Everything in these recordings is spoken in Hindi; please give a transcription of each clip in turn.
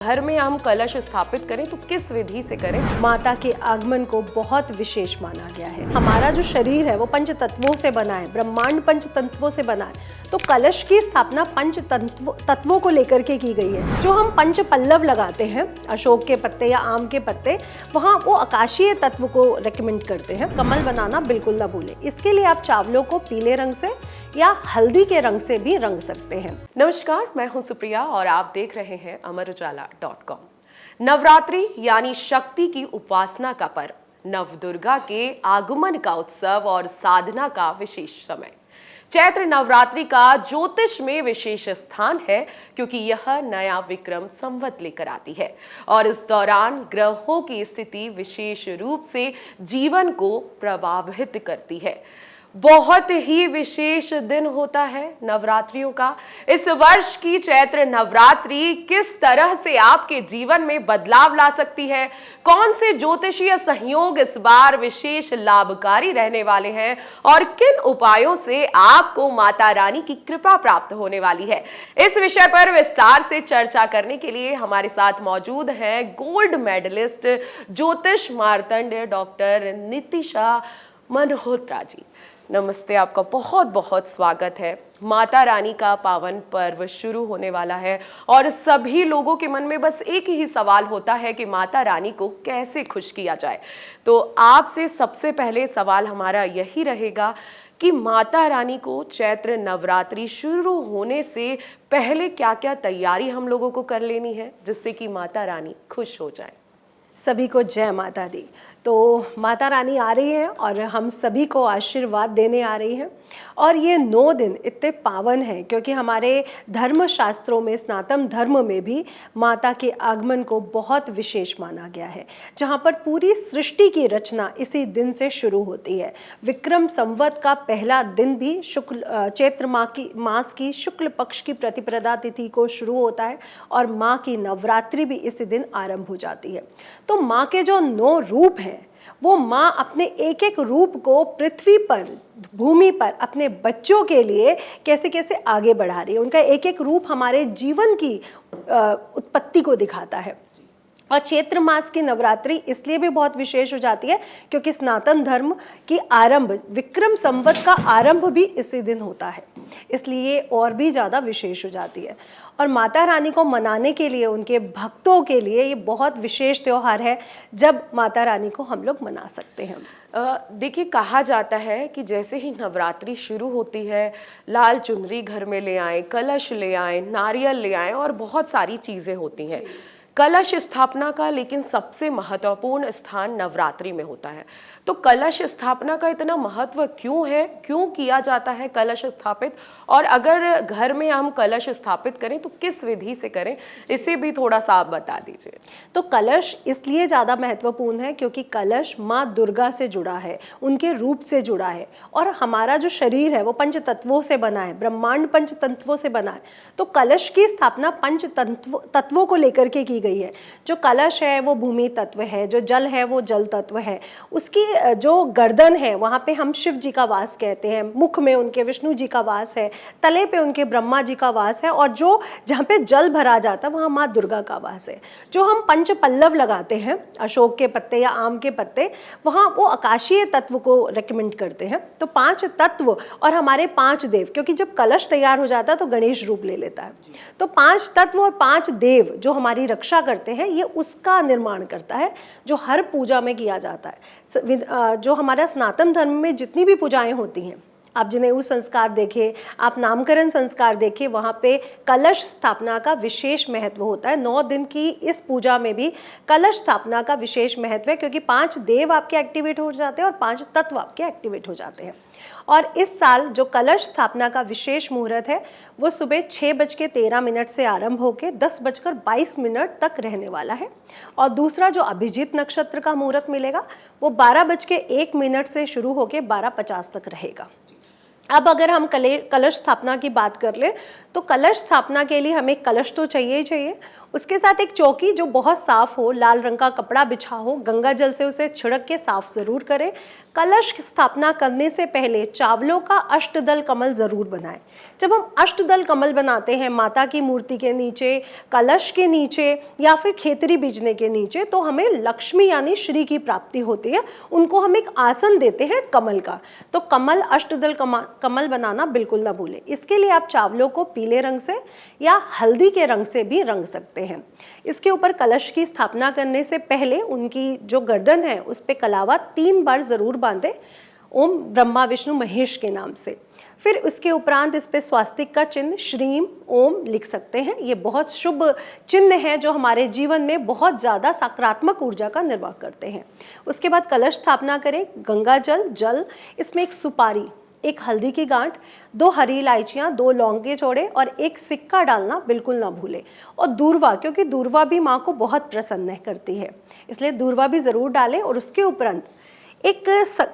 घर में हम कलश स्थापित करें तो किस विधि से करें? माता के आगमन को बहुत विशेष माना गया है। हमारा जो शरीर है वो पंच तत्वों से बना है, ब्रह्मांड पंच तत्वों से बना है। तो कलश की स्थापना पंच तत्वों को लेकर के की गई है। जो हम पंच पल्लव लगाते हैं, अशोक के पत्ते या आम के पत्ते, वहाँ वो आकाशीय तत्व को रेकमेंड करते हैं। कमल बनाना बिल्कुल ना भूलें। इसके लिए आप चावलों को पीले रंग से या हल्दी के रंग से भी रंग सकते हैं। नमस्कार, मैं हूं सुप्रिया और आप देख रहे हैं अमरउजाला.com। नवरात्रि यानी शक्ति की उपासना का पर्व, नवदुर्गा के आगमन का उत्सव और साधना का विशेष समय। चैत्र नवरात्रि का ज्योतिष में विशेष स्थान है क्योंकि यह नया विक्रम संवत लेकर आती है और इस दौरान ग्रहों की स्थिति विशेष रूप से जीवन को प्रभावित करती है। बहुत ही विशेष दिन होता है नवरात्रियों का। इस वर्ष की चैत्र नवरात्रि किस तरह से आपके जीवन में बदलाव ला सकती है, कौन से ज्योतिषीय संयोग इस बार विशेष लाभकारी रहने वाले हैं और किन उपायों से आपको माता रानी की कृपा प्राप्त होने वाली है, इस विषय पर विस्तार से चर्चा करने के लिए हमारे साथ मौजूद हैं गोल्ड मेडलिस्ट ज्योतिष मार्तंड डॉक्टर नितिशा मल्होत्रा जी। नमस्ते, आपका बहुत बहुत स्वागत है। माता रानी का पावन पर्व शुरू होने वाला है और सभी लोगों के मन में बस एक ही सवाल होता है कि माता रानी को कैसे खुश किया जाए। तो आपसे सबसे पहले सवाल हमारा यही रहेगा कि माता रानी को चैत्र नवरात्रि शुरू होने से पहले क्या क्या तैयारी हम लोगों को कर लेनी है जिससे कि माता रानी खुश हो जाए। सभी को जय माता दी। तो माता रानी आ रही है और हम सभी को आशीर्वाद देने आ रही है। और ये 9 दिन इतने पावन हैं क्योंकि हमारे धर्म शास्त्रों में, सनातन धर्म में भी माता के आगमन को बहुत विशेष माना गया है, जहाँ पर पूरी सृष्टि की रचना इसी दिन से शुरू होती है। विक्रम संवत का पहला दिन भी चैत्र मास की शुक्ल पक्ष की प्रतिपदा तिथि को शुरू होता है और माँ की नवरात्रि भी इसी दिन आरंभ हो जाती है। तो माँ के जो 9 रूप हैं, वो माँ अपने एक एक रूप को पृथ्वी पर, भूमि पर अपने बच्चों के लिए कैसे कैसे आगे बढ़ा रही है। उनका एक एक रूप हमारे जीवन की उत्पत्ति को दिखाता है। और चैत्र मास की नवरात्रि इसलिए भी बहुत विशेष हो जाती है क्योंकि सनातन धर्म की आरंभ, विक्रम संवत का आरंभ भी इसी दिन होता है, इसलिए और भी ज़्यादा विशेष हो जाती है। और माता रानी को मनाने के लिए, उनके भक्तों के लिए ये बहुत विशेष त्यौहार है जब माता रानी को हम लोग मना सकते हैं। देखिए, कहा जाता है कि जैसे ही नवरात्रि शुरू होती है, लाल चुनरी घर में ले आएं, कलश ले आएं, नारियल ले आएं और बहुत सारी चीज़ें होती हैं कलश स्थापना का। लेकिन सबसे महत्वपूर्ण स्थान नवरात्रि में होता है। तो कलश स्थापना का इतना महत्व क्यों है, क्यों किया जाता है कलश स्थापित, और अगर घर में हम कलश स्थापित करें तो किस विधि से करें, इसे भी थोड़ा सा आप बता दीजिए। तो कलश इसलिए ज़्यादा महत्वपूर्ण है क्योंकि कलश माँ दुर्गा से जुड़ा है, उनके रूप से जुड़ा है। और हमारा जो शरीर है वो पंच तत्वों से बना है, ब्रह्मांड पंच तत्वों से बना है। तो कलश की स्थापना पंच तत्वों को लेकर के की गई है। जो कलश है वो भूमि तत्व है, जो जल है वो जल तत्व है। उसकी जो गर्दन है वहाँ पे हम शिव जी का वास कहते हैं, मुख में उनके विष्णु जी का वास है, तले पे उनके ब्रह्मा जी का वास है, और जो जहाँ पे जल भरा जाता है वहाँ माँ दुर्गा का वास है। जो हम पंच पल्लव लगाते हैं, अशोक के पत्ते या आम के पत्ते, वहाँ वो आकाशीय तत्व को रेकमेंड करते हैं। तो 5 तत्व और हमारे 5 देव, क्योंकि जब कलश तैयार हो जाता है तो गणेश रूप ले लेता है। तो 5 तत्व और 5 देव जो हमारी रक्षा करते हैं, ये उसका निर्माण करता है जो हर पूजा में किया जाता है। जो हमारा सनातन धर्म में जितनी भी पूजाएं होती हैं, आप जनेऊ संस्कार देखें, आप नामकरण संस्कार देखें, वहाँ पे कलश स्थापना का विशेष महत्व होता है। 9 दिन की इस पूजा में भी कलश स्थापना का विशेष महत्व है क्योंकि 5 देव आपके एक्टिवेट हो जाते हैं और 5 तत्व आपके एक्टिवेट हो जाते हैं। और इस साल जो कलश स्थापना का विशेष मुहूर्त है वो सुबह 6:13 से आरंभ होकर 10:22 तक रहने वाला है। और दूसरा जो अभिजीत नक्षत्र का मुहूर्त मिलेगा वो 12:01 से शुरू होकर 12:50 तक रहेगा। अब अगर हम कलश स्थापना की बात कर ले तो कलश स्थापना के लिए हमें कलश तो चाहिए ही चाहिए, उसके साथ एक चौकी जो बहुत साफ हो, लाल रंग का कपड़ा बिछा हो, गंगा जल से उसे छिड़क के साफ जरूर करें। कलश स्थापना करने से पहले चावलों का अष्टदल कमल जरूर बनाएं। जब हम अष्टदल कमल बनाते हैं माता की मूर्ति के नीचे, कलश के नीचे या फिर खेतरी बीजने के नीचे, तो हमें लक्ष्मी यानी श्री की प्राप्ति होती है। उनको हम एक आसन देते हैं कमल का। तो कमल अष्टदल कमल बनाना बिल्कुल ना भूलें। इसके लिए आप चावलों को पीले रंग से या हल्दी के रंग से भी रंग सकते हैं। इसके ऊपर कलश की स्थापना करने से पहले उनकी जो गर्दन है उस पे कलावा 3 बार जरूर बांधे, ओम ब्रह्मा विष्णु महेश के नाम से। फिर उसके उपरांत इस पे स्वास्तिक का चिन्ह श्रीम ओम लिख सकते हैं। ये बहुत शुभ चिन्ह है जो हमारे जीवन में बहुत ज़्यादा सकारात्मक ऊर्जा का निर्वाह करते हैं। उसके बाद कलश स्थापना करें। गंगा जल, इसमें एक सुपारी, एक हल्दी की गांठ, 2 हरी इलायचियाँ, 2 लौंगे छोड़े और एक सिक्का डालना बिल्कुल ना भूलें। और दूर्वा, क्योंकि दूर्वा भी माँ को बहुत प्रसन्न करती है, इसलिए दूर्वा भी ज़रूर डालें। और उसके उपरांत एक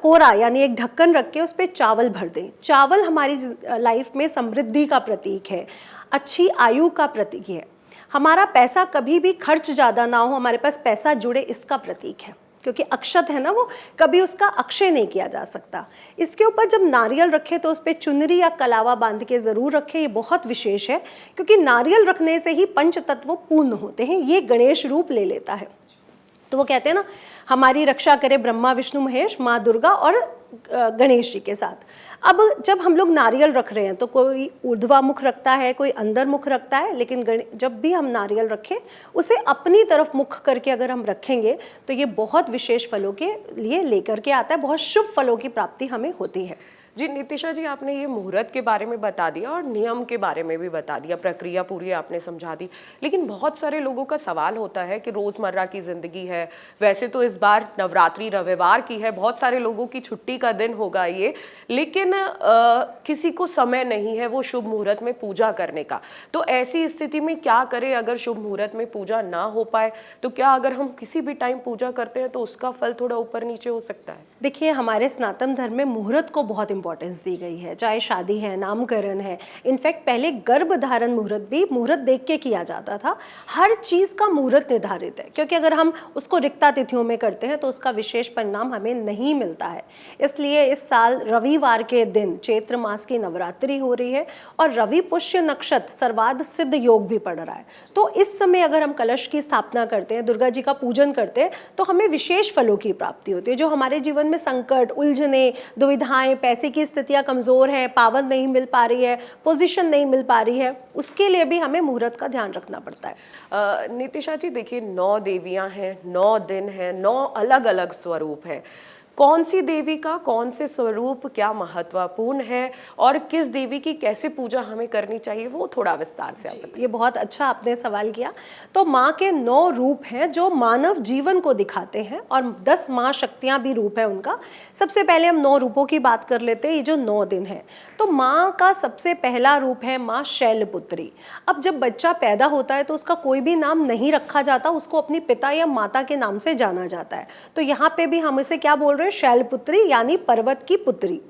कोरा यानी एक ढक्कन रख के उस पर चावल भर दें। चावल हमारी लाइफ में समृद्धि का प्रतीक है, अच्छी आयु का प्रतीक है। हमारा पैसा कभी भी खर्च ज़्यादा ना हो, हमारे पास पैसा जुड़े, इसका प्रतीक है। क्योंकि अक्षत है ना, वो कभी उसका अक्षय नहीं किया जा सकता। इसके ऊपर जब नारियल रखें तो उस पर चुनरी या कलावा बांध के ज़रूर रखें। ये बहुत विशेष है क्योंकि नारियल रखने से ही पंच तत्व पूर्ण होते हैं। ये गणेश रूप ले लेता है। तो वो कहते हैं ना, हमारी रक्षा करे ब्रह्मा विष्णु महेश, माँ दुर्गा और गणेश जी के साथ। अब जब हम लोग नारियल रख रहे हैं तो कोई ऊर्ध्वामुख रखता है, कोई अंदर मुख रखता है, लेकिन जब भी हम नारियल रखें उसे अपनी तरफ मुख करके अगर हम रखेंगे तो ये बहुत विशेष फलों के लिए लेकर के आता है, बहुत शुभ फलों की प्राप्ति हमें होती है। जी नितिशा जी, आपने ये मुहूर्त के बारे में बता दिया और नियम के बारे में भी बता दिया, प्रक्रिया पूरी आपने समझा दी। लेकिन बहुत सारे लोगों का सवाल होता है कि रोज़मर्रा की ज़िंदगी है, वैसे तो इस बार नवरात्रि रविवार की है, बहुत सारे लोगों की छुट्टी का दिन होगा ये, लेकिन किसी को समय नहीं है वो शुभ मुहूर्त में पूजा करने का। तो ऐसी स्थिति में क्या करें अगर शुभ मुहूर्त में पूजा ना हो पाए? तो क्या अगर हम किसी भी टाइम पूजा करते हैं तो उसका फल थोड़ा ऊपर नीचे हो सकता है? देखिए, हमारे सनातन धर्म में मुहूर्त को बहुत इंपॉर्टेंस दी गई है, चाहे शादी है, नामकरण है। इनफैक्ट पहले गर्भ धारण मुहूर्त भी मुहूर्त देख के किया जाता था। हर चीज़ का मुहूर्त निर्धारित है, क्योंकि अगर हम उसको रिक्ता तिथियों में करते हैं तो उसका विशेष परिणाम हमें नहीं मिलता है। इसलिए इस साल रविवार के दिन चैत्र मास की नवरात्रि हो रही है और रवि पुष्य नक्षत्र सर्वाध सिद्ध योग भी पड़ रहा है। तो इस समय अगर हम कलश की स्थापना करते हैं, दुर्गा जी का पूजन करते हैं, तो हमें विशेष फलों की प्राप्ति होती है। जो हमारे जीवन में संकट, उलझने, दुविधाएं, पैसे की स्थितियां कमजोर है, पावन नहीं मिल पा रही है, पोजीशन नहीं मिल पा रही है, उसके लिए भी हमें मुहूर्त का ध्यान रखना पड़ता है। नितिशा जी देखिए, 9 देवियां हैं, 9 दिन हैं, 9 अलग अलग स्वरूप है। कौन सी देवी का कौन से स्वरूप क्या महत्वपूर्ण है और किस देवी की कैसे पूजा हमें करनी चाहिए, वो थोड़ा विस्तार से आप बताइए। ये बहुत अच्छा आपने सवाल किया। तो माँ के 9 रूप हैं जो मानव जीवन को दिखाते हैं और 10 माँ शक्तियाँ भी रूप है उनका। सबसे पहले हम 9 रूपों की बात कर लेते हैं। ये जो 9 दिन है, तो माँ का सबसे पहला रूप है माँ शैलपुत्री। अब जब बच्चा पैदा होता है तो उसका कोई भी नाम नहीं रखा जाता, उसको अपनी पिता या माता के नाम से जाना जाता है। तो यहाँ पे भी हम इसे क्या बोल रहे हैं? शैलपुत्री यानी पर्वत की पुत्री।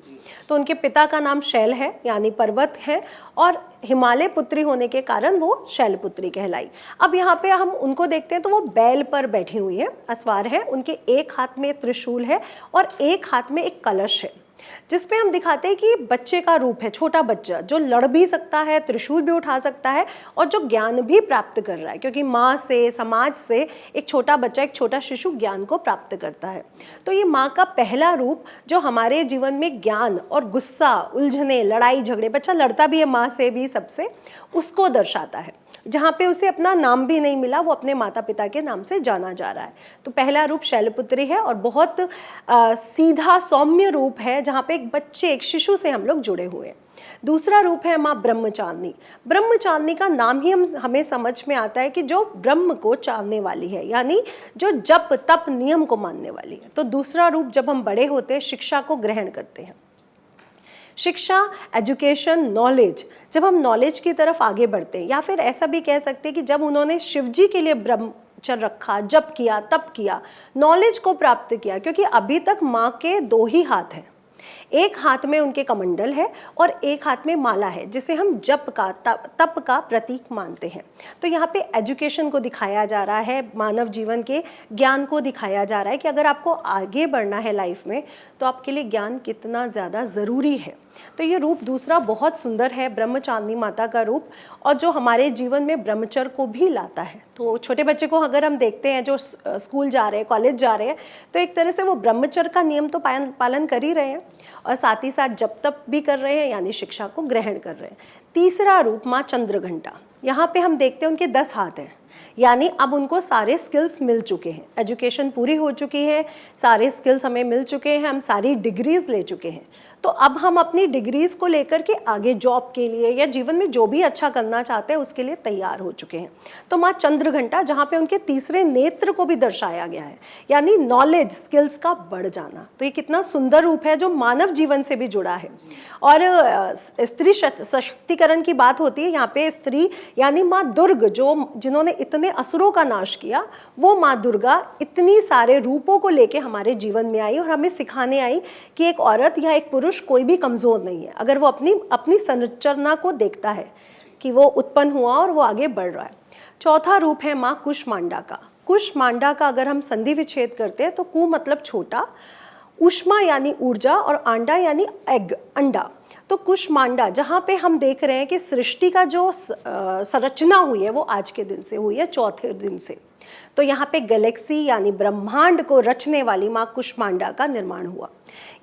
तो उनके पिता का नाम शैल है यानी पर्वत है और हिमालय पुत्री होने के कारण वो शैलपुत्री कहलाई। अब यहाँ पे हम उनको देखते हैं तो वो बैल पर बैठी हुई है, अस्वार है, उनके एक हाथ में त्रिशूल है और एक हाथ में एक कलश है, जिसपे हम दिखाते हैं कि बच्चे का रूप है, छोटा बच्चा जो लड़ भी सकता है, त्रिशूल भी उठा सकता है और जो ज्ञान भी प्राप्त कर रहा है, क्योंकि माँ से, समाज से एक छोटा बच्चा, एक छोटा शिशु ज्ञान को प्राप्त करता है। तो ये माँ का पहला रूप जो हमारे जीवन में ज्ञान और गुस्सा, उलझने, लड़ाई झगड़े, बच्चा लड़ता भी है माँ से भी, सबसे, उसको दर्शाता है। जहाँ पे उसे अपना नाम भी नहीं मिला, वो अपने माता पिता के नाम से जाना जा रहा है। तो पहला रूप शैलपुत्री है और बहुत सीधा सौम्य रूप है, जहाँ पे एक बच्चे, एक शिशु से हम लोग जुड़े हुए हैं। दूसरा रूप है माँ ब्रह्मचारिणी। ब्रह्मचारिणी का नाम ही हमें समझ में आता है कि जो ब्रह्म को चाहने वाली है, यानी जो जप तप नियम को मानने वाली है। तो दूसरा रूप, जब हम बड़े होते हैं, शिक्षा को ग्रहण करते हैं, शिक्षा, एजुकेशन, नॉलेज, जब हम नॉलेज की तरफ आगे बढ़ते हैं, या फिर ऐसा भी कह सकते हैं कि जब उन्होंने शिव जी के लिए ब्रह्मचर्य रखा, जप किया, तप किया, नॉलेज को प्राप्त किया, क्योंकि अभी तक माँ के 2 ही हाथ हैं। एक हाथ में उनके कमंडल है और एक हाथ में माला है, जिसे हम जप का तप का प्रतीक मानते हैं। तो यहाँ पे एजुकेशन को दिखाया जा रहा है, मानव जीवन के ज्ञान को दिखाया जा रहा है कि अगर आपको आगे बढ़ना है लाइफ में तो आपके लिए ज्ञान कितना ज़्यादा ज़रूरी है। तो ये रूप दूसरा बहुत सुंदर है, ब्रह्मचारिणी माता का रूप, और जो हमारे जीवन में ब्रह्मचर्य को भी लाता है। तो छोटे बच्चे को अगर हम देखते हैं जो स्कूल जा रहे हैं, कॉलेज जा रहे हैं, तो एक तरह से वो ब्रह्मचर्य का नियम तो पालन कर ही रहे हैं और साथ ही साथ जप तप भी कर रहे हैं, यानी शिक्षा को ग्रहण कर रहे हैं। तीसरा रूप माँ चंद्रघंटा, यहाँ पे हम देखते हैं उनके 10 हाथ हैं, यानी अब उनको सारे स्किल्स मिल चुके हैं, एजुकेशन पूरी हो चुकी है, सारे स्किल्स हमें मिल चुके हैं, हम सारी डिग्रीज ले चुके हैं। तो अब हम अपनी डिग्रीज को लेकर के आगे जॉब के लिए या जीवन में जो भी अच्छा करना चाहते हैं उसके लिए तैयार हो चुके हैं। तो माँ चंद्रघंटा, जहाँ पे उनके तीसरे नेत्र को भी दर्शाया गया है, यानी नॉलेज स्किल्स का बढ़ जाना। तो ये कितना सुंदर रूप है जो मानव जीवन से भी जुड़ा है। और स्त्री सशक्तिकरण की बात होती है, यहाँ पे स्त्री यानी माँ दुर्ग, जो जिन्होंने इतने असुरों का नाश किया, वो माँ दुर्गा इतनी सारे रूपों को लेके हमारे जीवन में आई और हमें सिखाने आई कि एक औरत या एक पुरुष कोई भी कमजोर नहीं है, अगर वो अपनी संरचना को देखता है कि वो उत्पन्न हुआ और वो आगे बढ़ रहा है। चौथा रूप है माँ कुष्मांडा का। कुष्मांडा का अगर हम संधि विच्छेद करते हैं तो कु मतलब छोटा, उष्मा यानी ऊर्जा और आंडा यानी एग, अंडा। तो कुष्मांडा, जहाँ पे हम देख रहे हैं कि सृष्टि का जो संरचना हुई है वो आज के दिन से हुई है, चौथे दिन से। तो यहाँ पे गैलेक्सी यानी ब्रह्मांड को रचने वाली माँ कुष्मांडा का निर्माण हुआ।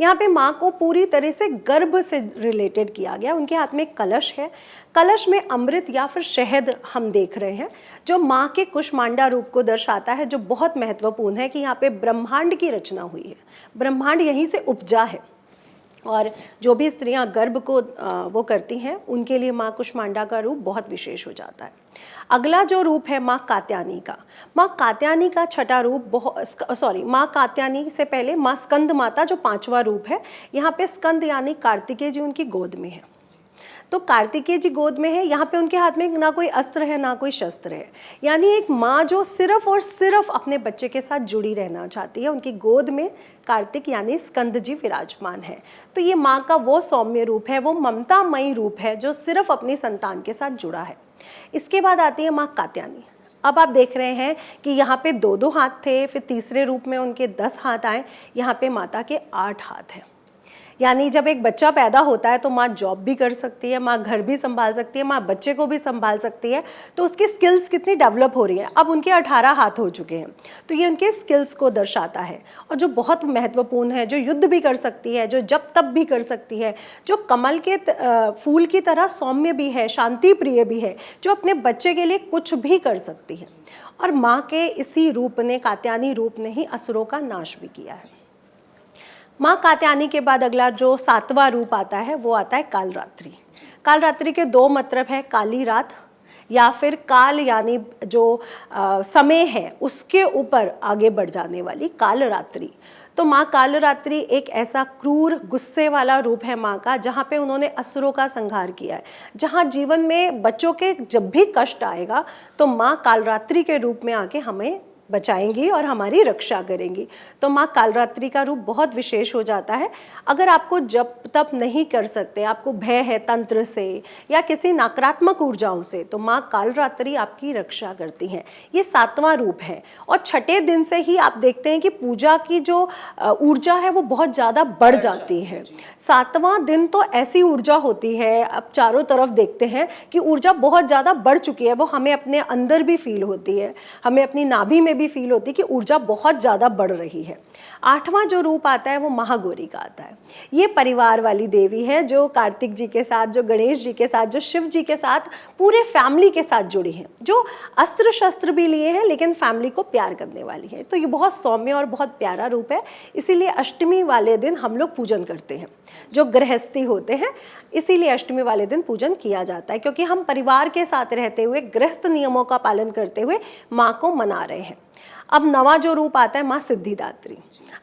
यहाँ पे माँ को पूरी तरह से गर्भ से रिलेटेड किया गया। उनके हाथ में कलश है, कलश में अमृत या फिर शहद हम देख रहे हैं, जो माँ के कुष्मांडा रूप को दर्शाता है, जो बहुत महत्वपूर्ण है कि यहाँ पे ब्रह्मांड की रचना हुई है, ब्रह्मांड यहीं से उपजा है। और जो भी स्त्रियां गर्भ को वो करती हैं उनके लिए माँ कुष्मांडा का रूप बहुत विशेष हो जाता है। अगला जो रूप है माँ कात्यायनी का। माँ कात्यायनी का छठा रूप माँ कात्यायनी से पहले माँ स्कंद माता जो 5वां रूप है। यहाँ पे स्कंद यानी कार्तिकेय जी उनकी गोद में है। तो कार्तिकेय जी गोद में है, यहाँ पे उनके हाथ में ना कोई अस्त्र है ना कोई शस्त्र है, यानी एक माँ जो सिर्फ और सिर्फ अपने बच्चे के साथ जुड़ी रहना चाहती है। उनकी गोद में कार्तिक यानी स्कंद जी विराजमान है। तो ये माँ का वो सौम्य रूप है, वो ममतामयी रूप है जो सिर्फ अपनी संतान के साथ जुड़ा है। इसके बाद आती है माँ कात्यायनी। अब आप देख रहे हैं कि यहाँ पे 2-2 हाथ थे, फिर तीसरे रूप में उनके 10 हाथ आए, यहाँ पे माता के 8 हाथ हैं। यानी जब एक बच्चा पैदा होता है तो माँ जॉब भी कर सकती है, माँ घर भी संभाल सकती है, माँ बच्चे को भी संभाल सकती है। तो उसकी स्किल्स कितनी डेवलप हो रही है। अब उनके 18 हाथ हो चुके हैं, तो ये उनके स्किल्स को दर्शाता है। और जो बहुत महत्वपूर्ण है, जो युद्ध भी कर सकती है, जो जप तप भी कर सकती है, जो कमल के फूल की तरह सौम्य भी है, शांति प्रिय भी है, जो अपने बच्चे के लिए कुछ भी कर सकती है। और माँ के इसी रूप ने, कात्यायनी रूप ने ही असुरों का नाश भी किया है। माँ कात्यायनी के बाद अगला जो 7वां रूप आता है वो आता है कालरात्रि। कालरात्रि के 2 मतलब है, काली रात या फिर काल यानी जो समय है उसके ऊपर आगे बढ़ जाने वाली कालरात्रि। तो माँ कालरात्रि एक ऐसा क्रूर गुस्से वाला रूप है माँ का, जहाँ पे उन्होंने असुरों का संहार किया है। जहाँ जीवन में बच्चों के जब भी कष्ट आएगा तो माँ कालरात्रि के रूप में आके हमें बचाएंगी और हमारी रक्षा करेंगी। तो माँ कालरात्रि का रूप बहुत विशेष हो जाता है। अगर आपको जप तप नहीं कर सकते, आपको भय है तंत्र से या किसी नकारात्मक ऊर्जाओं से, तो माँ कालरात्रि आपकी रक्षा करती हैं। ये 7वां रूप है। और छठे दिन से ही आप देखते हैं कि पूजा की जो ऊर्जा है वो बहुत ज़्यादा बढ़ जाती है। 7वां दिन तो ऐसी ऊर्जा होती है, अब चारों तरफ देखते हैं कि ऊर्जा बहुत ज़्यादा बढ़ चुकी है। वो हमें अपने अंदर भी फील होती है, हमें अपनी नाभि में भी फील होती है कि ऊर्जा बहुत ज़्यादा बढ़ रही है। 8वां जो रूप आता है वो महागौरी का आता है। ये परिवार वाली देवी है जो कार्तिक जी के साथ, जो गणेश जी के साथ, जो शिव जी के साथ, पूरे फैमिली के साथ जुड़ी हैं, जो अस्त्र शस्त्र भी लिए हैं लेकिन फैमिली को प्यार करने वाली है। तो ये बहुत सौम्य और बहुत प्यारा रूप है। इसीलिए अष्टमी वाले दिन हम लोग पूजन करते हैं, जो गृहस्थी होते हैं, इसीलिए अष्टमी वाले दिन पूजन किया जाता है, क्योंकि हम परिवार के साथ रहते हुए गृहस्थ नियमों का पालन करते हुए माँ को मना रहे हैं। अब नवा जो रूप आता है माँ सिद्धिदात्री।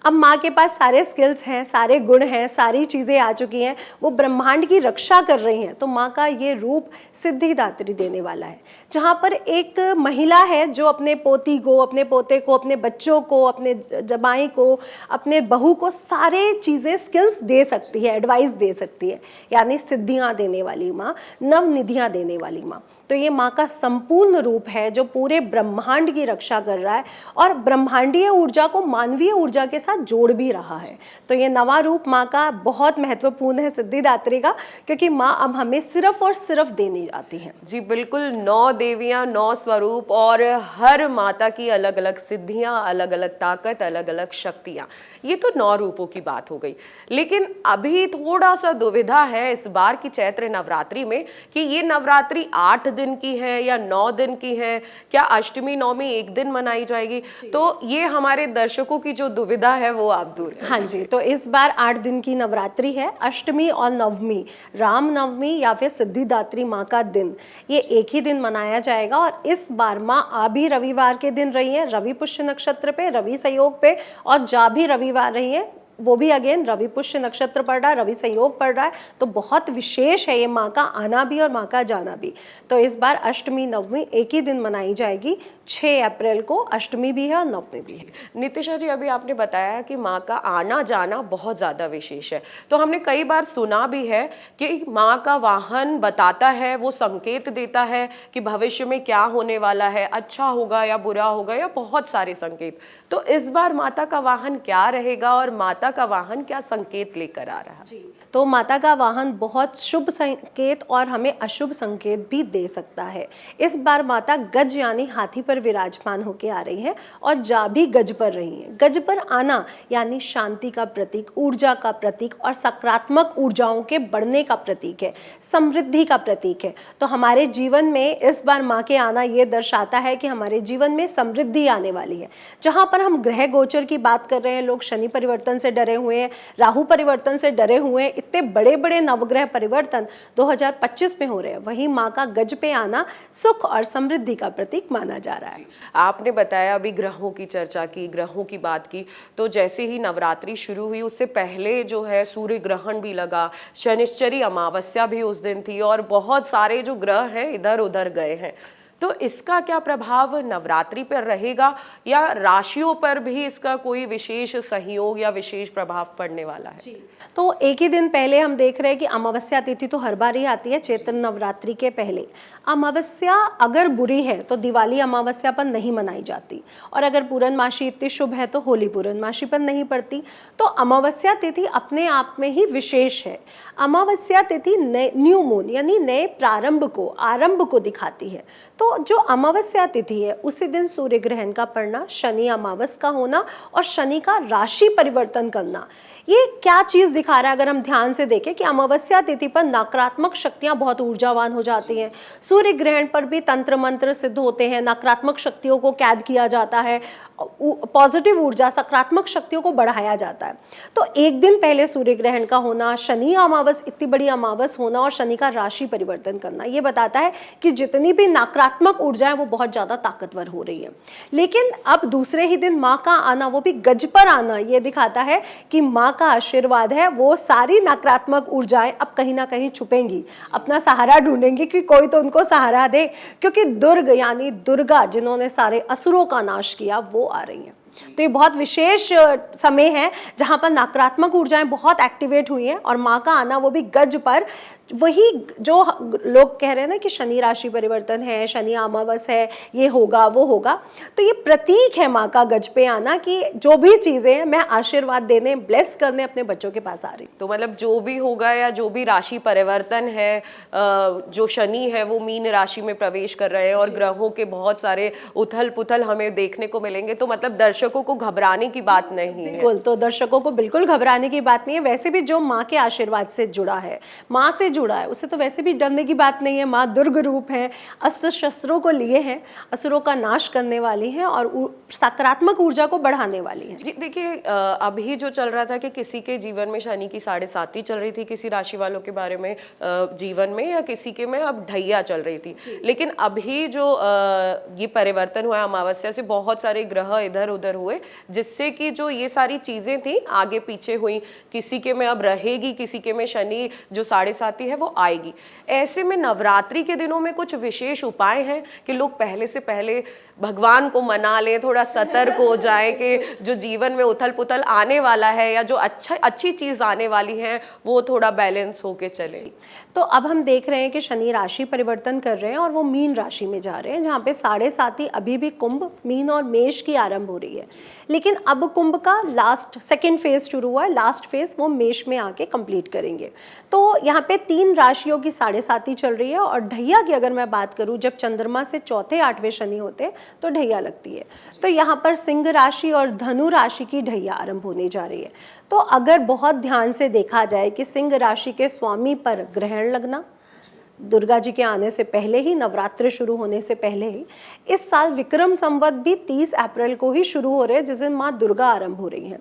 अब माँ के पास सारे स्किल्स हैं, सारे गुण हैं, सारी चीज़ें आ चुकी हैं, वो ब्रह्मांड की रक्षा कर रही हैं। तो माँ का ये रूप सिद्धिदात्री देने वाला है, जहाँ पर एक महिला है जो अपने पोती को, अपने पोते को, अपने बच्चों को, अपने जमाई को, अपने बहू को सारे चीज़ें स्किल्स दे सकती है, एडवाइस दे सकती है, यानी सिद्धियाँ देने वाली माँ, नवनिधियाँ देने वाली माँ। तो ये माँ का संपूर्ण रूप है जो पूरे ब्रह्मांड की रक्षा कर रहा है और ब्रह्मांडीय ऊर्जा को मानवीय ऊर्जा के साथ जोड़ भी रहा है। तो ये नवा रूप माँ का बहुत महत्वपूर्ण है सिद्धिदात्री का, क्योंकि माँ अब हमें सिर्फ और सिर्फ देने आती है। जी बिल्कुल, 9 देवियां, 9 स्वरूप और हर माता की अलग अलग सिद्धियां, अलग अलग ताकत, अलग अलग शक्तियां। ये तो 9 रूपों की बात हो गई, लेकिन अभी थोड़ा सा दुविधा है इस बार की चैत्र नवरात्रि में कि ये नवरात्रि 8 दिन की है या 9 दिन की है, क्या अष्टमी नवमी एक दिन मनाई जाएगी? तो ये हमारे दर्शकों की जो दुविधा है वो आप दूर करें। हाँ जी, तो इस बार 8 दिन की नवरात्रि है। अष्टमी और नवमी, राम नवमी या फिर सिद्धिदात्री माँ का दिन, ये एक ही दिन मनाया जाएगा। और इस बार माँ आ भी रविवार के दिन रही है, रवि पुष्य नक्षत्र पे, रवि संयोग पे, और जा भी रविवार रही है, वो भी अगेन रवि पुष्य नक्षत्र पड़ रहा है, रवि संयोग पड़ रहा है। तो बहुत विशेष है ये माँ का आना भी और माँ का जाना भी। तो इस बार अष्टमी नवमी एक ही दिन मनाई जाएगी। 6 अप्रैल को अष्टमी भी है और नवमी भी है। नितिशा जी, अभी आपने बताया कि माँ का आना जाना बहुत ज़्यादा विशेष है, तो हमने कई बार सुना भी है कि माँ का वाहन बताता है, वो संकेत देता है कि भविष्य में क्या होने वाला है, अच्छा होगा या बुरा होगा, या बहुत सारे संकेत। तो इस बार माता का वाहन क्या रहेगा और माता का वाहन क्या संकेत लेकर आ रहा है? तो माता का वाहन बहुत शुभ संकेत और हमें अशुभ संकेत भी दे सकता है। इस बार माता गज यानी हाथी पर विराजमान होके आ रही है और जा भी गज पर रही है। गज पर आना यानी शांति का प्रतीक, ऊर्जा का प्रतीक और सकारात्मक ऊर्जाओं के बढ़ने का प्रतीक है, समृद्धि का प्रतीक है। तो हमारे जीवन में इस बार माँ के आना ये दर्शाता है कि हमारे जीवन में समृद्धि आने वाली है। जहाँ पर हम ग्रह गोचर की बात कर रहे हैं, लोग शनि परिवर्तन से डरे हुए हैं, राहु परिवर्तन से डरे हुए हैं, इतने बड़े बड़े नवग्रह परिवर्तन 2025 में हो रहे हैं, वहीं माँ का गज पे आना सुख और समृद्धि का प्रतीक माना जा रहा है। आपने बताया, अभी ग्रहों की चर्चा की, ग्रहों की बात की, तो जैसे ही नवरात्रि शुरू हुई उससे पहले जो है सूर्य ग्रहण भी लगा, शनिश्चरी अमावस्या भी उस दिन थी और बहुत सारे जो ग्रह हैं इधर उधर गए हैं। तो इसका क्या प्रभाव नवरात्रि पर रहेगा या राशियों पर भी इसका कोई विशेष सहयोग या विशेष प्रभाव पड़ने वाला है? तो एक ही दिन पहले हम देख रहे हैं कि अमावस्या तिथि तो हर बार ही आती है चैत्र नवरात्रि के पहले। अमावस्या अगर बुरी है तो दिवाली अमावस्या पर नहीं मनाई जाती, और अगर पूर्णमासी इतनी शुभ है तो होली पूर्णमासी पर नहीं पड़ती। तो अमावस्या तिथि अपने आप में ही विशेष है। अमावस्या तिथि न्यू मून यानी नए प्रारंभ को, आरंभ को दिखाती है। तो जो अमावस्या तिथि है उसी दिन सूर्य ग्रहण का पड़ना, शनि अमावस का होना और शनि का राशि परिवर्तन करना, ये क्या चीज दिखा रहा है? अगर हम ध्यान से देखें कि अमावस्या तिथि पर नकारात्मक शक्तियां बहुत ऊर्जावान हो जाती हैं, सूर्य ग्रहण पर भी तंत्र मंत्र सिद्ध होते हैं, नकारात्मक शक्तियों को कैद किया जाता है, पॉजिटिव ऊर्जा, सकारात्मक शक्तियों को बढ़ाया जाता है। तो एक दिन पहले सूर्य ग्रहण का होना, शनि अमावस, इतनी बड़ी अमावस होना और शनि का राशि परिवर्तन करना, ये बताता है कि जितनी भी नकारात्मक ऊर्जा है वो बहुत ज्यादा ताकतवर हो रही है। लेकिन अब दूसरे ही दिन माँ का आना, वो भी गज पर आना, ये दिखाता है कि माँ का आशीर्वाद है, वो सारी नकारात्मक ऊर्जाएं अब कहीं ना कहीं छुपेंगी, अपना सहारा ढूंढेंगी कि कोई तो उनको सहारा दे, क्योंकि दुर्ग यानी दुर्गा जिन्होंने सारे असुरों का नाश किया वो आ रही हैं। तो ये बहुत विशेष समय है जहां पर नकारात्मक ऊर्जाएं बहुत एक्टिवेट हुई हैं और माँ का आना वो भी गज पर, वही जो लोग कह रहे हैं ना कि शनि राशि परिवर्तन है, शनि अमावस है, ये होगा वो होगा, तो ये प्रतीक है माँ का गज पे आना कि जो भी चीजें हैं मैं आशीर्वाद देने, ब्लेस करने अपने बच्चों के पास आ रही। तो मतलब जो भी होगा या जो भी राशि परिवर्तन है, जो शनि है वो मीन राशि में प्रवेश कर रहे हैं और ग्रहों के बहुत सारे उथल पुथल हमें देखने को मिलेंगे, तो मतलब दर्शकों को घबराने की बात नहीं है। बिल्कुल, तो दर्शकों को बिल्कुल घबराने की बात नहीं है। वैसे भी जो माँ के आशीर्वाद से जुड़ा है, माँ से जुड़ा है, उससे तो वैसे भी डरने की बात नहीं है। माँ दुर्ग रूप है, अस्त्र शस्त्रों को लिए हैं, असुरों का नाश करने वाली हैं और सकारात्मक ऊर्जा को बढ़ाने वाली हैं। जी देखिए, अभी जो चल रहा था कि किसी के जीवन में शनि की 7.5 चल रही थी, किसी राशि वालों के बारे में जीवन में, या किसी के में अब ढैया चल रही थी। लेकिन अभी जो ये परिवर्तन हुआ अमावस्या से, बहुत सारे ग्रह इधर उधर हुए, जिससे कि जो ये सारी चीजें थी आगे पीछे हुई, किसी के में अब रहेगी, किसी के में शनि जो 7.5 है वो आएगी। ऐसे में नवरात्रि के दिनों में कुछ विशेष उपाय हैं कि लोग पहले से पहले भगवान को मना लें, थोड़ा सतर्क हो जाए कि जो जीवन में उथल पुथल आने वाला है या जो अच्छी चीज आने वाली है वो थोड़ा बैलेंस होके चले। तो अब हम देख रहे हैं कि शनि राशि परिवर्तन कर रहे हैं और वो मीन राशि में जा रहे हैं, जहाँ पे 7.5 अभी भी कुंभ, मीन और मेष की आरंभ हो रही है। लेकिन अब कुंभ का लास्ट सेकेंड फेज शुरू हुआ है, लास्ट फेज वो मेष में आके कंप्लीट करेंगे। तो यहाँ पे 3 राशियों की 7.5 चल रही है। और ढैया की अगर मैं बात करूँ, जब चंद्रमा से चौथे 8वें शनि होते हैं तो ढैया लगती है। तो यहाँ पर सिंह राशि और धनु राशि की ढैया आरंभ होने जा रही है। तो अगर बहुत ध्यान से देखा जाए कि सिंह राशि के स्वामी पर ग्रहण लगना, दुर्गा जी के आने से पहले ही, नवरात्र शुरू होने से पहले ही, इस साल विक्रम संवत भी 30 अप्रैल को ही शुरू हो रहे हैं, जिस दिन माँ दुर्गा आरंभ हो रही हैं।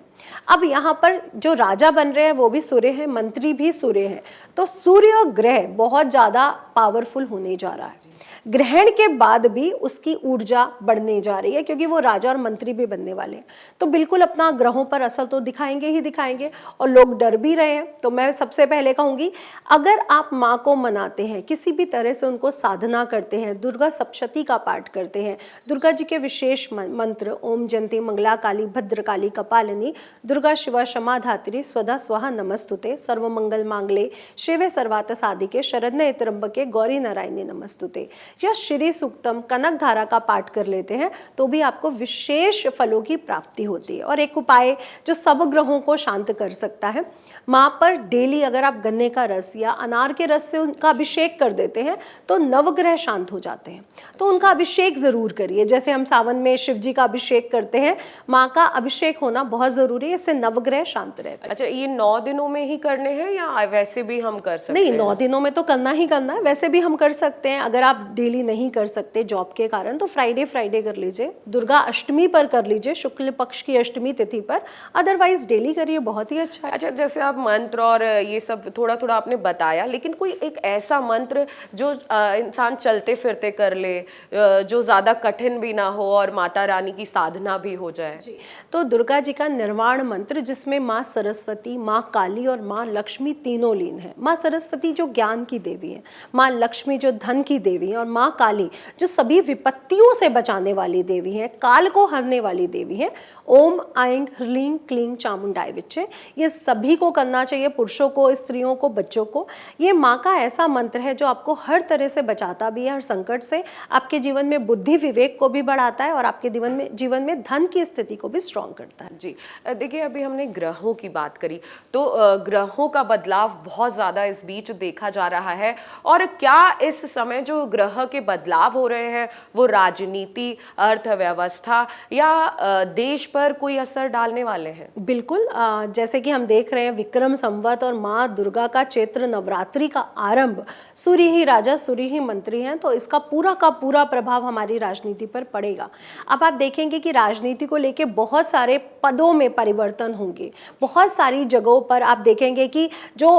अब यहाँ पर जो राजा बन रहे हैं वो भी सूर्य हैं, मंत्री भी सूर्य हैं। तो सूर्य ग्रह बहुत ज़्यादा पावरफुल होने जा रहा है। ग्रहण के बाद भी उसकी ऊर्जा बढ़ने जा रही है, क्योंकि वो राजा और मंत्री भी बनने वाले हैं। तो बिल्कुल अपना ग्रहों पर असर तो दिखाएंगे ही दिखाएंगे, और लोग डर भी रहे हैं। तो मैं सबसे पहले कहूँगी, अगर आप माँ को मनाते हैं, किसी भी तरह से उनको साधना करते हैं, दुर्गा सप्तशती का पाठ करते हैं, दुर्गा जी के विशेष मंत्र ओम जयंती मंगला काली भद्रकाली कपालिनी दुर्गा शिवा क्षमा धात्री स्वधा स्वाहा नमस्तुते सर्वमंगल मांगले शिवे सर्वार्थ साधिके शरण्ये त्र्यंबके गौरी नारायणी नमस्तुते, या श्री सूक्तम कनक धारा का पाठ कर लेते हैं तो भी आपको विशेष फलों की प्राप्ति होती है। और एक उपाय जो सब ग्रहों को शांत कर सकता है, माँ पर डेली अगर आप गन्ने का रस या अनार के रस से उनका अभिषेक कर देते हैं तो नवग्रह शांत हो जाते हैं। तो उनका अभिषेक जरूर करिए, जैसे हम सावन में शिव जी का अभिषेक करते हैं, माँ का अभिषेक होना बहुत जरूरी है, इससे नवग्रह शांत रहते हैं। अच्छा, ये 9 दिनों में ही करने हैं या वैसे भी हम कर सकते नहीं, हैं? 9 दिनों में तो करना ही करना है, वैसे भी हम कर सकते हैं। अगर आप डेली नहीं कर सकते जॉब के कारण तो फ्राइडे कर लीजिए, दुर्गा अष्टमी पर कर लीजिए, शुक्ल पक्ष की अष्टमी तिथि पर, अदरवाइज डेली करिए, बहुत ही अच्छा है। अच्छा, जैसे आप मंत्र और ये सब थोड़ा थोड़ा आपने बताया, लेकिन कोई एक ऐसा मंत्र जो इंसान चलते फिरते कर ले, जो ज़्यादा कठिन भी ना हो और माता रानी की साधना भी हो जाए? जी, तो दुर्गा जी का निर्वाण मंत्र, जिसमें माँ सरस्वती, माँ काली और माँ लक्ष्मी तीनों लीन है। माँ सरस्वती जो ज्ञान की देवी है, माँ लक्ष्मी जो धन की देवी है, और माँ काली जो सभी विपत्तियों से बचाने वाली देवी है, काल को हरने वाली देवी है। ओम ऐं ह्रीं क्लीं चामुंडाय विच्चे, ये सभी को करना चाहिए, पुरुषों को, स्त्रियों को, बच्चों को। ये माँ का ऐसा मंत्र है जो आपको हर तरह से बचाता भी है, हर संकट से, आपके जीवन में बुद्धि विवेक को भी बढ़ाता है और आपके जीवन में धन की स्थिति को भी स्ट्रॉन्ग करता है। जी देखिए, अभी हमने ग्रहों की बात करी, तो ग्रहों का बदलाव बहुत ज़्यादा इस बीच देखा जा रहा है। और क्या इस समय जो ग्रह के बदलाव हो रहे हैं वो राजनीति, अर्थव्यवस्था या देश पर कोई असर डालने वाले हैं? बिल्कुल, जैसे कि हम देख रहे हैं विक्रम संवत और माँ दुर्गा का चैत्र नवरात्रि का आरंभ, सूर्य ही राजा सूर्य ही मंत्री हैं, तो इसका पूरा का पूरा प्रभाव हमारी राजनीति पर पड़ेगा। अब आप देखेंगे कि राजनीति को लेके बहुत सारे पदों में परिवर्तन होंगे, बहुत सारी जगहों पर आप देखेंगे कि जो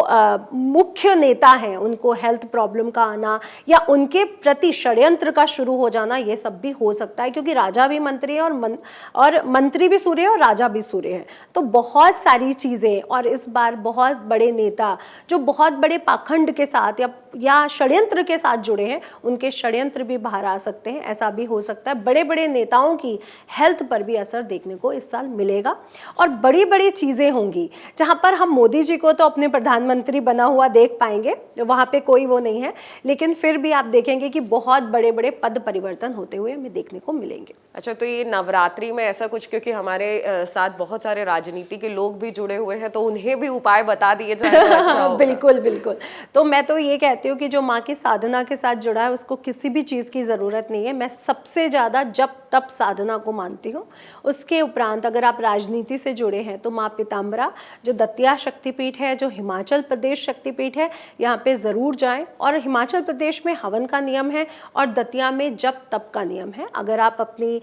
मुख्य नेता हैं उनको हेल्थ प्रॉब्लम का आना या उनके प्रति षड्यंत्र का शुरू हो जाना, ये सब भी हो सकता है, क्योंकि राजा भी मंत्री है और मंत्री भी सूर्य है और राजा भी सूर्य है। तो बहुत सारी चीजें, और इस बार बहुत बड़े नेता जो बहुत बड़े पाखंड के साथ या षड्यंत्र के साथ जुड़े हैं, उनके षड्यंत्र भी बाहर आ सकते हैं, ऐसा भी हो सकता है। बड़े बड़े नेताओं की हेल्थ पर भी असर देखने को इस साल मिलेगा और बड़ी बड़ी चीजें होंगी, जहां पर हम मोदी जी को तो अपने प्रधानमंत्री बना हुआ देख पाएंगे, वहां पे कोई वो नहीं है, लेकिन फिर भी आप देखेंगे कि बहुत बड़े बड़े पद परिवर्तन होते हुए हमें देखने को मिलेंगे। अच्छा, तो ये नवरात्रि में ऐसा कुछ, क्योंकि हमारे साथ बहुत सारे राजनीति के लोग भी जुड़े हुए हैं, तो उन्हें भी उपाय बता दिए जाए तो अच्छा होगा। बिल्कुल बिल्कुल, तो मैं तो ये कहती हूँ कि जो माँ की साधना के साथ जुड़ा है उसको किसी भी चीज़ की ज़रूरत नहीं है। मैं सबसे ज़्यादा जप तप साधना को मानती हूँ। उसके उपरांत अगर आप राजनीति से जुड़े हैं तो माँ पीताम्बरा जो दतिया शक्तिपीठ है, जो हिमाचल प्रदेश शक्तिपीठ है, यहाँ पे ज़रूर जाएं। और हिमाचल प्रदेश में हवन का नियम है और दतिया में जप तप का नियम है। अगर आप अपनी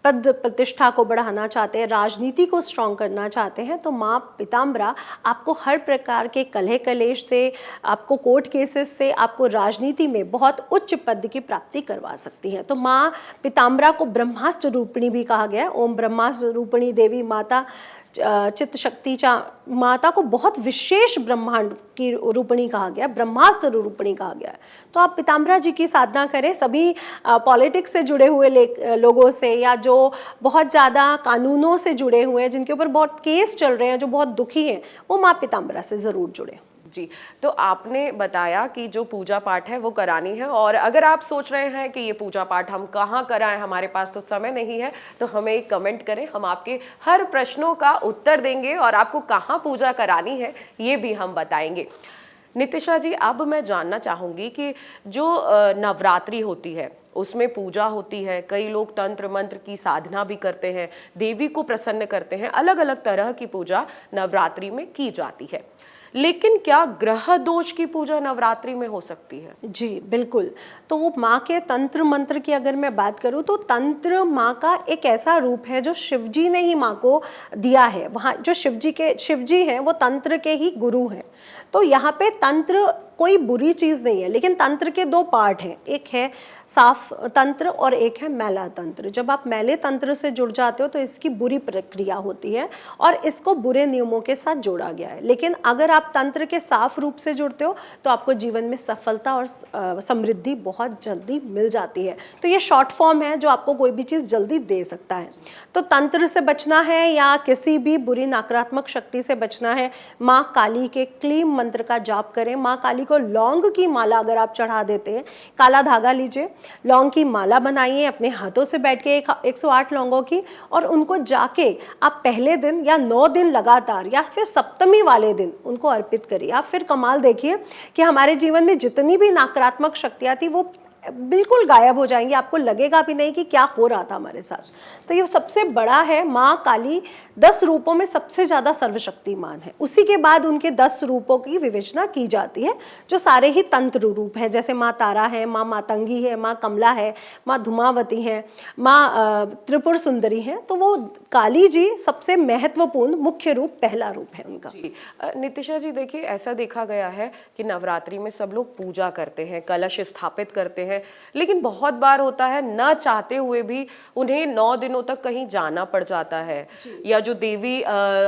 पद प्रतिष्ठा को बढ़ाना चाहते हैं, राजनीति को स्ट्रॉन्ग करना चाहते हैं, तो माँ पीताम्बरा आपको हर प्रकार के कलह कलेश से, आपको कोर्ट केसेस से, आपको राजनीति में बहुत उच्च पद की प्राप्ति करवा सकती हैं। तो माँ पीताम्बरा को ब्रह्मास्त्र रूपिणी भी कहा गया है। ओम ब्रह्मास्त्र रूपिणी देवी माता चित्त शक्ति माता को बहुत विशेष ब्रह्मांड की रूपिणी कहा गया, ब्रह्मास्त्र रूपिणी कहा गया है। तो आप पीताम्बरा जी की साधना करें। सभी पॉलिटिक्स से जुड़े हुए लोगों से, या जो बहुत ज़्यादा कानूनों से जुड़े हुए हैं, जिनके ऊपर बहुत केस चल रहे हैं, जो बहुत दुखी हैं, वो माँ पीताम्बरा से ज़रूर जुड़े। जी, तो आपने बताया कि जो पूजा पाठ है वो करानी है, और अगर आप सोच रहे हैं कि ये पूजा पाठ हम कहाँ कराएं, हमारे पास तो समय नहीं है, तो हमें एक कमेंट करें, हम आपके हर प्रश्नों का उत्तर देंगे और आपको कहाँ पूजा करानी है ये भी हम बताएंगे। नितिशा जी, अब मैं जानना चाहूँगी कि जो नवरात्रि होती है उसमें पूजा होती है, कई लोग तंत्र मंत्र की साधना भी करते हैं, देवी को प्रसन्न करते हैं, अलग अलग तरह की पूजा नवरात्रि में की जाती है, लेकिन क्या ग्रह दोष की पूजा नवरात्रि में हो सकती है? जी बिल्कुल। तो वो माँ के तंत्र मंत्र की अगर मैं बात करूँ तो तंत्र माँ का एक ऐसा रूप है जो शिवजी ने ही माँ को दिया है। वहाँ जो शिवजी हैं वो तंत्र के ही गुरु हैं। तो यहाँ पे तंत्र कोई बुरी चीज़ नहीं है, लेकिन तंत्र के दो पार्ट हैं, एक है साफ तंत्र और एक है मैला तंत्र। जब आप मैले तंत्र से जुड़ जाते हो तो इसकी बुरी प्रक्रिया होती है और इसको बुरे नियमों के साथ जोड़ा गया है। लेकिन अगर आप तंत्र के साफ रूप से जुड़ते हो तो आपको जीवन में सफलता और समृद्धि बहुत जल्दी मिल जाती है। तो ये शॉर्ट फॉर्म है जो आपको कोई भी चीज़ जल्दी दे सकता है। तो तंत्र से बचना है या किसी भी बुरी नकारात्मक शक्ति से बचना है, माँ काली के क्लीम मंत्र का जाप करें। माँ काली को लौंग की माला अगर आप चढ़ा देते हैं, काला धागा लीजिए, लौंग की माला बनाइए अपने हाथों से बैठ के 108 लौंगों की, और उनको जाके आप पहले दिन या 9 दिन लगातार या फिर सप्तमी वाले दिन उनको अर्पित करिए। आप फिर कमाल देखिए कि हमारे जीवन में जितनी भी नकारात्मक शक्तियाँ थी वो बिल्कुल गायब हो जाएंगी। आपको लगेगा भी नहीं कि क्या हो रहा था हमारे साथ। तो ये सबसे बड़ा है, माँ काली 10 रूपों में सबसे ज़्यादा सर्वशक्तिमान है। उसी के बाद उनके 10 रूपों की विवेचना की जाती है जो सारे ही तंत्र रूप हैं, जैसे माँ तारा है, माँ मातंगी है, माँ कमला है, माँ धुमावती है, माँ त्रिपुर सुंदरी है। तो वो काली जी सबसे महत्वपूर्ण मुख्य रूप, पहला रूप है उनका। जी नितिशा जी, देखिए ऐसा देखा गया है कि नवरात्रि में सब लोग पूजा करते हैं, कलश स्थापित करते हैं, लेकिन बहुत बार होता है न चाहते हुए भी उन्हें 9 दिनों तक कहीं जाना पड़ जाता है, या जो देवी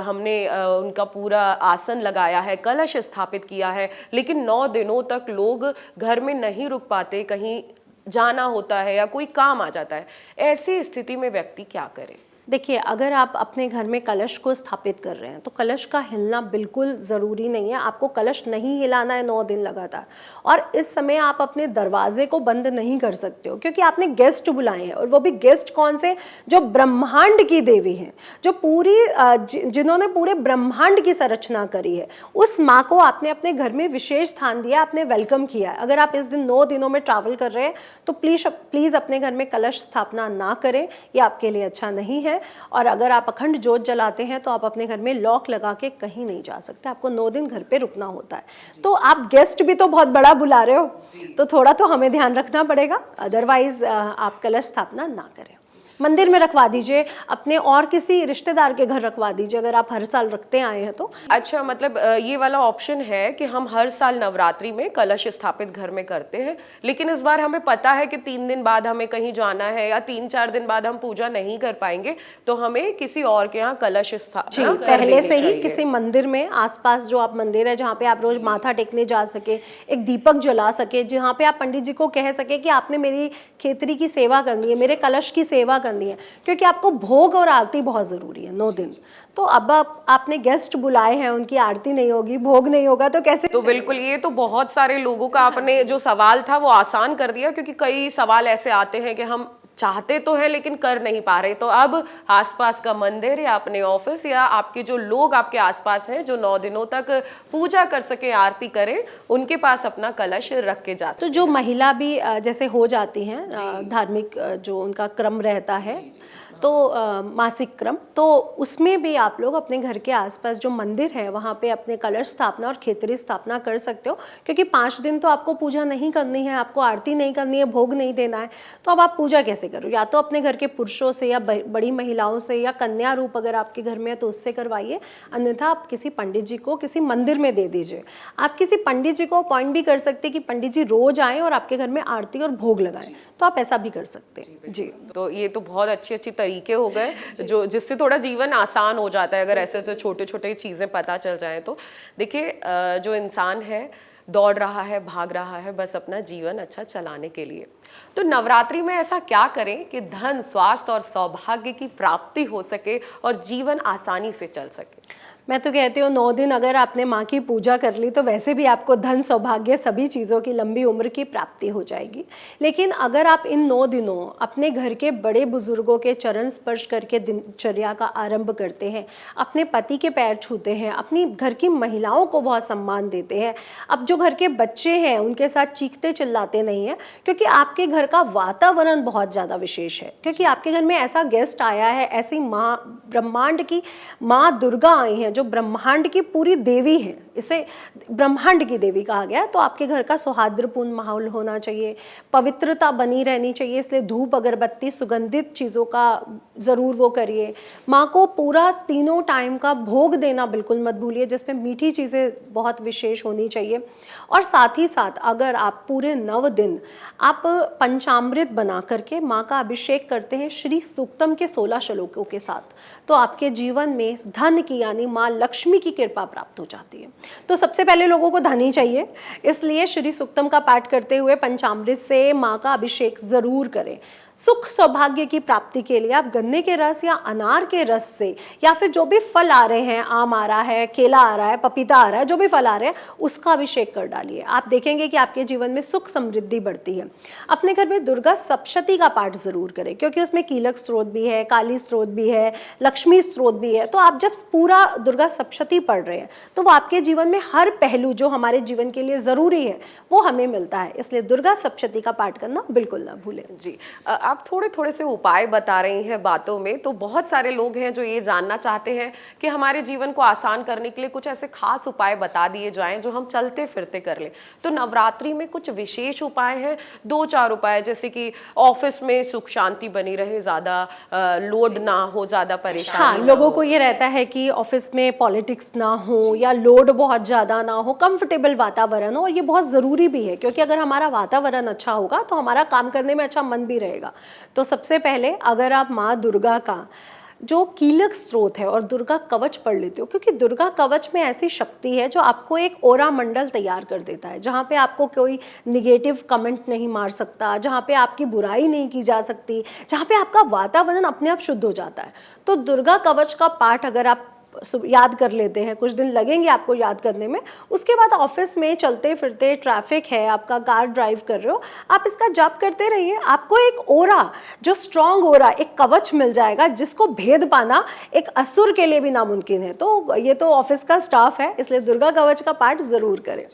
हमने उनका पूरा आसन लगाया है, कलश स्थापित किया है, लेकिन 9 दिनों तक लोग घर में नहीं रुक पाते, कहीं जाना होता है या कोई काम आ जाता है। ऐसी स्थिति में व्यक्ति क्या करे? देखिए, अगर आप अपने घर में कलश को स्थापित कर रहे हैं तो कलश का हिलना बिल्कुल ज़रूरी नहीं है। आपको कलश नहीं हिलाना है 9 दिन लगातार। और इस समय आप अपने दरवाजे को बंद नहीं कर सकते हो, क्योंकि आपने गेस्ट बुलाए हैं, और वो भी गेस्ट कौन से? जो ब्रह्मांड की देवी हैं, जो पूरी जिन्होंने पूरे ब्रह्मांड की संरचना करी है, उस माँ को आपने अपने घर में विशेष स्थान दिया, आपने वेलकम किया है। अगर आप इस दिन 9 दिनों में ट्रैवल कर रहे हैं तो प्लीज़ अपने घर में कलश स्थापना ना करें, ये आपके लिए अच्छा नहीं है। और अगर आप अखंड ज्योत जलाते हैं तो आप अपने घर में लॉक लगा के कहीं नहीं जा सकते, आपको 9 दिन घर पे रुकना होता है। तो आप गेस्ट भी तो बहुत बड़ा बुला रहे हो, तो थोड़ा तो हमें ध्यान रखना पड़ेगा। अदरवाइज आप कलश स्थापना ना करें। मंदिर में रखवा दीजिए, अपने और किसी रिश्तेदार के घर रखवा दीजिए अगर आप हर साल रखते आए हैं तो। अच्छा, मतलब ये वाला ऑप्शन है कि हम हर साल नवरात्रि में कलश स्थापित घर में करते हैं, लेकिन इस बार हमें पता है कि 3 दिन बाद हमें कहीं जाना है या 3-4 दिन बाद हम पूजा नहीं कर पाएंगे, तो हमें किसी और के यहाँ कलश स्थापना पहले से ही किसी मंदिर में, आसपास जो आप मंदिर है जहाँ पे आप रोज माथा टेकने जा सके, एक दीपक जला सके, जहाँ पे आप पंडित जी को कह सके कि आपने मेरी खेतरी की सेवा करनी है, मेरे कलश की सेवा करनी है, क्योंकि आपको भोग और आरती बहुत ज़रूरी है 9 दिन। तो अब आपने गेस्ट बुलाए हैं, उनकी आरती नहीं होगी, भोग नहीं होगा तो कैसे? तो बिल्कुल, ये तो बहुत सारे लोगों का आपने जो सवाल था वो आसान कर दिया, क्योंकि कई सवाल ऐसे आते हैं कि हम चाहते तो हैं लेकिन कर नहीं पा रहे, तो अब आसपास का मंदिर या अपने ऑफिस या आपके जो लोग आपके आसपास हैं जो 9 दिनों तक पूजा कर सके, आरती करें, उनके पास अपना कलश रख के जा सकते। तो जो महिला भी जैसे हो जाती हैं धार्मिक जो उनका क्रम रहता है तो मासिक क्रम, तो उसमें भी आप लोग अपने घर के आसपास जो मंदिर है वहाँ पे अपने कलश स्थापना और खेतरी स्थापना कर सकते हो, क्योंकि 5 दिन तो आपको पूजा नहीं करनी है, आपको आरती नहीं करनी है, भोग नहीं देना है, तो अब आप पूजा कैसे करो? या तो अपने घर के पुरुषों से या बड़ी महिलाओं से या कन्या रूप अगर आपके घर में है तो उससे करवाइए, अन्यथा आप किसी पंडित जी को किसी मंदिर में दे दीजिए। आप किसी पंडित जी को अपॉइंट भी कर सकते कि पंडित जी रोज आएँ और आपके घर में आरती और भोग लगाएं, तो आप ऐसा भी कर सकते हैं जी। तो ये तो बहुत अच्छी तरीके हो गए जो जिससे थोड़ा जीवन आसान हो जाता है, अगर ऐसे ऐसे छोटे छोटे चीज़ें पता चल जाएं तो। देखिए जो इंसान है दौड़ रहा है, भाग रहा है बस अपना जीवन अच्छा चलाने के लिए, तो नवरात्रि में ऐसा क्या करें कि धन, स्वास्थ्य और सौभाग्य की प्राप्ति हो सके और जीवन आसानी से चल सके? मैं तो कहती हूँ 9 दिन अगर आपने माँ की पूजा कर ली तो वैसे भी आपको धन, सौभाग्य, सभी चीज़ों की लंबी उम्र की प्राप्ति हो जाएगी। लेकिन अगर आप इन 9 दिनों अपने घर के बड़े बुजुर्गों के चरण स्पर्श करके दिनचर्या का आरंभ करते हैं, अपने पति के पैर छूते हैं, अपनी घर की महिलाओं को बहुत सम्मान देते हैं, अब जो घर के बच्चे हैं उनके साथ चीखते चिल्लाते नहीं हैं, क्योंकि आपके घर का वातावरण बहुत ज़्यादा विशेष है, क्योंकि आपके घर में ऐसा गेस्ट आया है, ऐसी माँ, ब्रह्मांड की माँ दुर्गा आई हैं जो ब्रह्मांड की पूरी देवी है, इसे ब्रह्मांड की देवी कहा गया है। तो आपके घर का सौहार्दपूर्ण माहौल होना चाहिए, पवित्रता बनी रहनी चाहिए, इसलिए धूप, अगरबत्ती, सुगंधित चीज़ों का ज़रूर वो करिए। माँ को पूरा 3 टाइम का भोग देना बिल्कुल मत भूलिए, जिसमें मीठी चीज़ें बहुत विशेष होनी चाहिए। और साथ ही साथ अगर आप पूरे 9 दिन आप पंचामृत बना करके माँ का अभिषेक करते हैं श्री सूक्तम के 16 श्लोकों के साथ, तो आपके जीवन में धन की यानी माँ लक्ष्मी की कृपा प्राप्त हो जाती है। तो सबसे पहले लोगों को धन ही चाहिए, इसलिए श्री सूक्तम का पाठ करते हुए पंचामृत से माँ का अभिषेक जरूर करें। सुख सौभाग्य की प्राप्ति के लिए आप गन्ने के रस या अनार के रस से या फिर जो भी फल आ रहे हैं, आम आ रहा है, केला आ रहा है, पपीता आ रहा है, जो भी फल आ रहे हैं उसका अभिषेक कर डालिए। आप देखेंगे कि आपके जीवन में सुख समृद्धि बढ़ती है। अपने घर में दुर्गा सप्तशती का पाठ जरूर करें, क्योंकि उसमें कीलक स्त्रोत भी है, काली स्त्रोत भी है, लक्ष्मी स्त्रोत भी है। तो आप जब पूरा दुर्गा सप्तशती पढ़ रहे हैं तो वो आपके जीवन में हर पहलू जो हमारे जीवन के लिए ज़रूरी है वो हमें मिलता है, इसलिए दुर्गा सप्तशती का पाठ करना बिल्कुल ना भूलें जी। आप थोड़े से उपाय बता रही हैं बातों में, तो बहुत सारे लोग हैं जो ये जानना चाहते हैं कि हमारे जीवन को आसान करने के लिए कुछ ऐसे खास उपाय बता दिए जाएं जो हम चलते फिरते कर लें। तो नवरात्रि में कुछ विशेष उपाय हैं, 2-4 उपाय, जैसे कि ऑफिस में सुख शांति बनी रहे, ज़्यादा लोड ना हो, ज़्यादा परेशानी। हाँ, लोगों को ये रहता है कि ऑफिस में पॉलिटिक्स ना हो या लोड बहुत ज़्यादा ना हो, कंफर्टेबल वातावरण हो, और ये बहुत ज़रूरी भी है, क्योंकि अगर हमारा वातावरण अच्छा होगा तो हमारा काम करने में अच्छा मन भी रहेगा। तो सबसे पहले अगर आप माँ दुर्गा का जो कीलक स्त्रोत है और दुर्गा कवच पढ़ लेते हो, क्योंकि दुर्गा कवच में ऐसी शक्ति है जो आपको एक ओरा मंडल तैयार कर देता है, जहाँ पे आपको कोई निगेटिव कमेंट नहीं मार सकता, जहाँ पे आपकी बुराई नहीं की जा सकती, जहाँ पे आपका वातावरण अपने आप शुद्ध हो जाता है। तो दुर्गा कवच का पाठ अगर आप याद कर लेते हैं, कुछ दिन लगेंगे आपको याद करने में, उसके बाद ऑफिस में चलते फिरते, ट्रैफिक है, आपका कार ड्राइव कर रहे हो, आप इसका जाप करते रहिए, आपको एक ओरा, जो स्ट्रॉन्ग ओरा, एक कवच मिल जाएगा जिसको भेद पाना एक असुर के लिए भी नामुमकिन है। तो ये तो ऑफिस का स्टाफ है, इसलिए दुर्गा कवच का पाठ जरूर करें।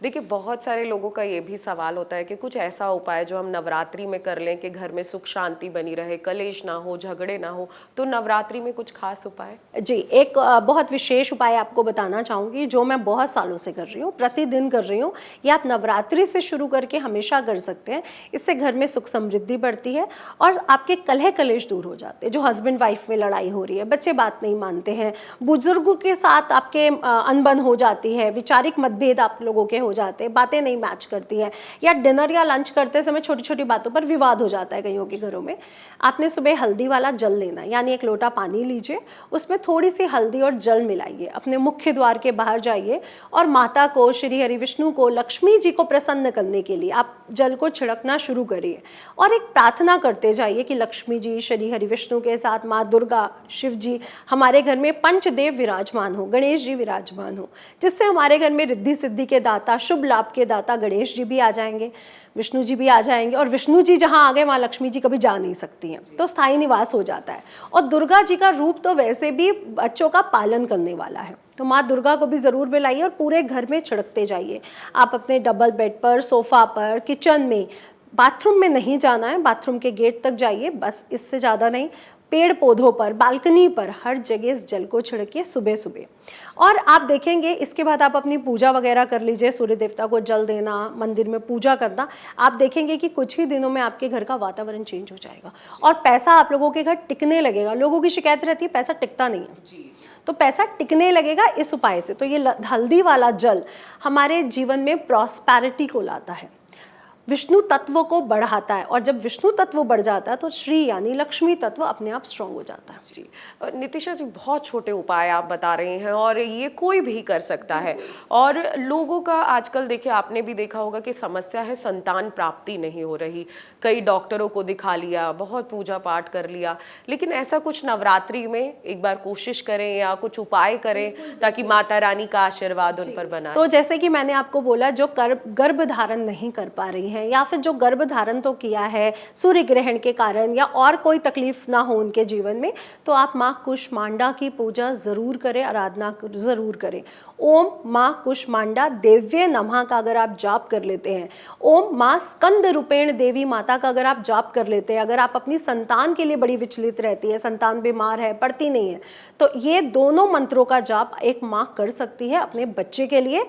देखिए बहुत सारे लोगों का ये भी सवाल होता है कि कुछ ऐसा उपाय जो हम नवरात्रि में कर लें कि घर में सुख शांति बनी रहे, कलेश ना हो, झगड़े ना हो, तो नवरात्रि में कुछ खास उपाय? जी, एक बहुत विशेष उपाय आपको बताना चाहूँगी जो मैं बहुत सालों से कर रही हूँ, प्रतिदिन कर रही हूँ। ये आप नवरात्रि से शुरू करके हमेशा कर सकते हैं। इससे घर में सुख समृद्धि बढ़ती है और आपके कलह कलेश दूर हो जाते हैं। जो हस्बैंड वाइफ में लड़ाई हो रही है, बच्चे बात नहीं मानते हैं, बुजुर्गों के साथ आपके अनबन हो जाती है, वैचारिक मतभेद आप लोगों के हो जाते हैं, बातें नहीं मैच करती हैं, या डिनर या लंच करते समय छोटी छोटी बातों पर विवाद हो जाता है कईयों के घरों में। आपने सुबह हल्दी वाला जल लेना, यानी 1 लोटा पानी लीजिए, उसमें थोड़ी सी हल्दी और जल मिलाइए, अपने मुख्य द्वार के बाहर जाइए और माता को, श्री हरि विष्णु को, लक्ष्मी जी को प्रसन्न करने के लिए आप जल को छिड़कना शुरू करिए और एक प्रार्थना करते जाइए कि लक्ष्मी जी, श्री हरि विष्णु के साथ माँ दुर्गा, शिव जी, हमारे घर में पंचदेव विराजमान हो, गणेश जी विराजमान हो, जिससे हमारे घर में रिद्धि सिद्धि के दाता शुभ लाभ के दाता गणेश जी भी आ जाएंगे, विष्णु जी भी आ जाएंगे, और विष्णु जी जहाँ आ गए वहाँ लक्ष्मी जी कभी जा नहीं सकती हैं, तो स्थायी निवास हो जाता है। और दुर्गा जी का रूप तो वैसे भी बच्चों का पालन करने वाला है, तो माँ दुर्गा को भी ज़रूर बुलाइए और पूरे घर में छिड़कते जाइए। आप अपने डबल बेड पर, सोफ़ा पर, किचन में, बाथरूम में नहीं जाना है, बाथरूम के गेट तक जाइए बस, इससे ज़्यादा नहीं। पेड़ पौधों पर, बालकनी पर, हर जगह इस जल को छिड़किए सुबह सुबह। और आप देखेंगे इसके बाद आप अपनी पूजा वगैरह कर लीजिए, सूर्य देवता को जल देना, मंदिर में पूजा करना। आप देखेंगे कि कुछ ही दिनों में आपके घर का वातावरण चेंज हो जाएगा और पैसा आप लोगों के घर टिकने लगेगा। लोगों की शिकायत रहती है पैसा टिकता नहीं है, तो पैसा टिकने लगेगा इस उपाय से। तो ये हल्दी वाला जल हमारे जीवन में प्रॉस्पेरिटी को लाता है, विष्णु तत्व को बढ़ाता है, और जब विष्णु तत्व बढ़ जाता है तो श्री यानी लक्ष्मी तत्व अपने आप स्ट्रांग हो जाता है। जी नितिशा जी, बहुत छोटे उपाय आप बता रहे हैं और ये कोई भी कर सकता है। और लोगों का आजकल देखिए, आपने भी देखा होगा कि समस्या है संतान प्राप्ति नहीं हो रही। कई डॉक्टरों को दिखा लिया, बहुत पूजा पाठ कर लिया, लेकिन ऐसा कुछ नवरात्रि में एक बार कोशिश करें या कुछ उपाय करें ताकि माता रानी का आशीर्वाद उन पर बना। तो जैसे कि मैंने आपको बोला, जो गर्भ धारण नहीं कर पा रही हैं या फिर जो गर्भ धारण तो किया है सूर्य ग्रहण के कारण या और कोई तकलीफ ना हो उनके जीवन में, तो आप माँ कुष्मांडा की पूजा जरूर करें, आराधना जरूर करें। ओम माँ कुष्मांडा देव्य नमः का अगर आप जाप कर लेते हैं, ओम माँ स्कंद रूपेण देवी माता का अगर आप जाप कर लेते हैं, अगर आप अपनी संतान के लिए बड़ी विचलित रहती है, संतान बीमार है, पढ़ती नहीं है, तो ये दोनों मंत्रों का जाप एक माँ कर सकती है अपने बच्चे के लिए।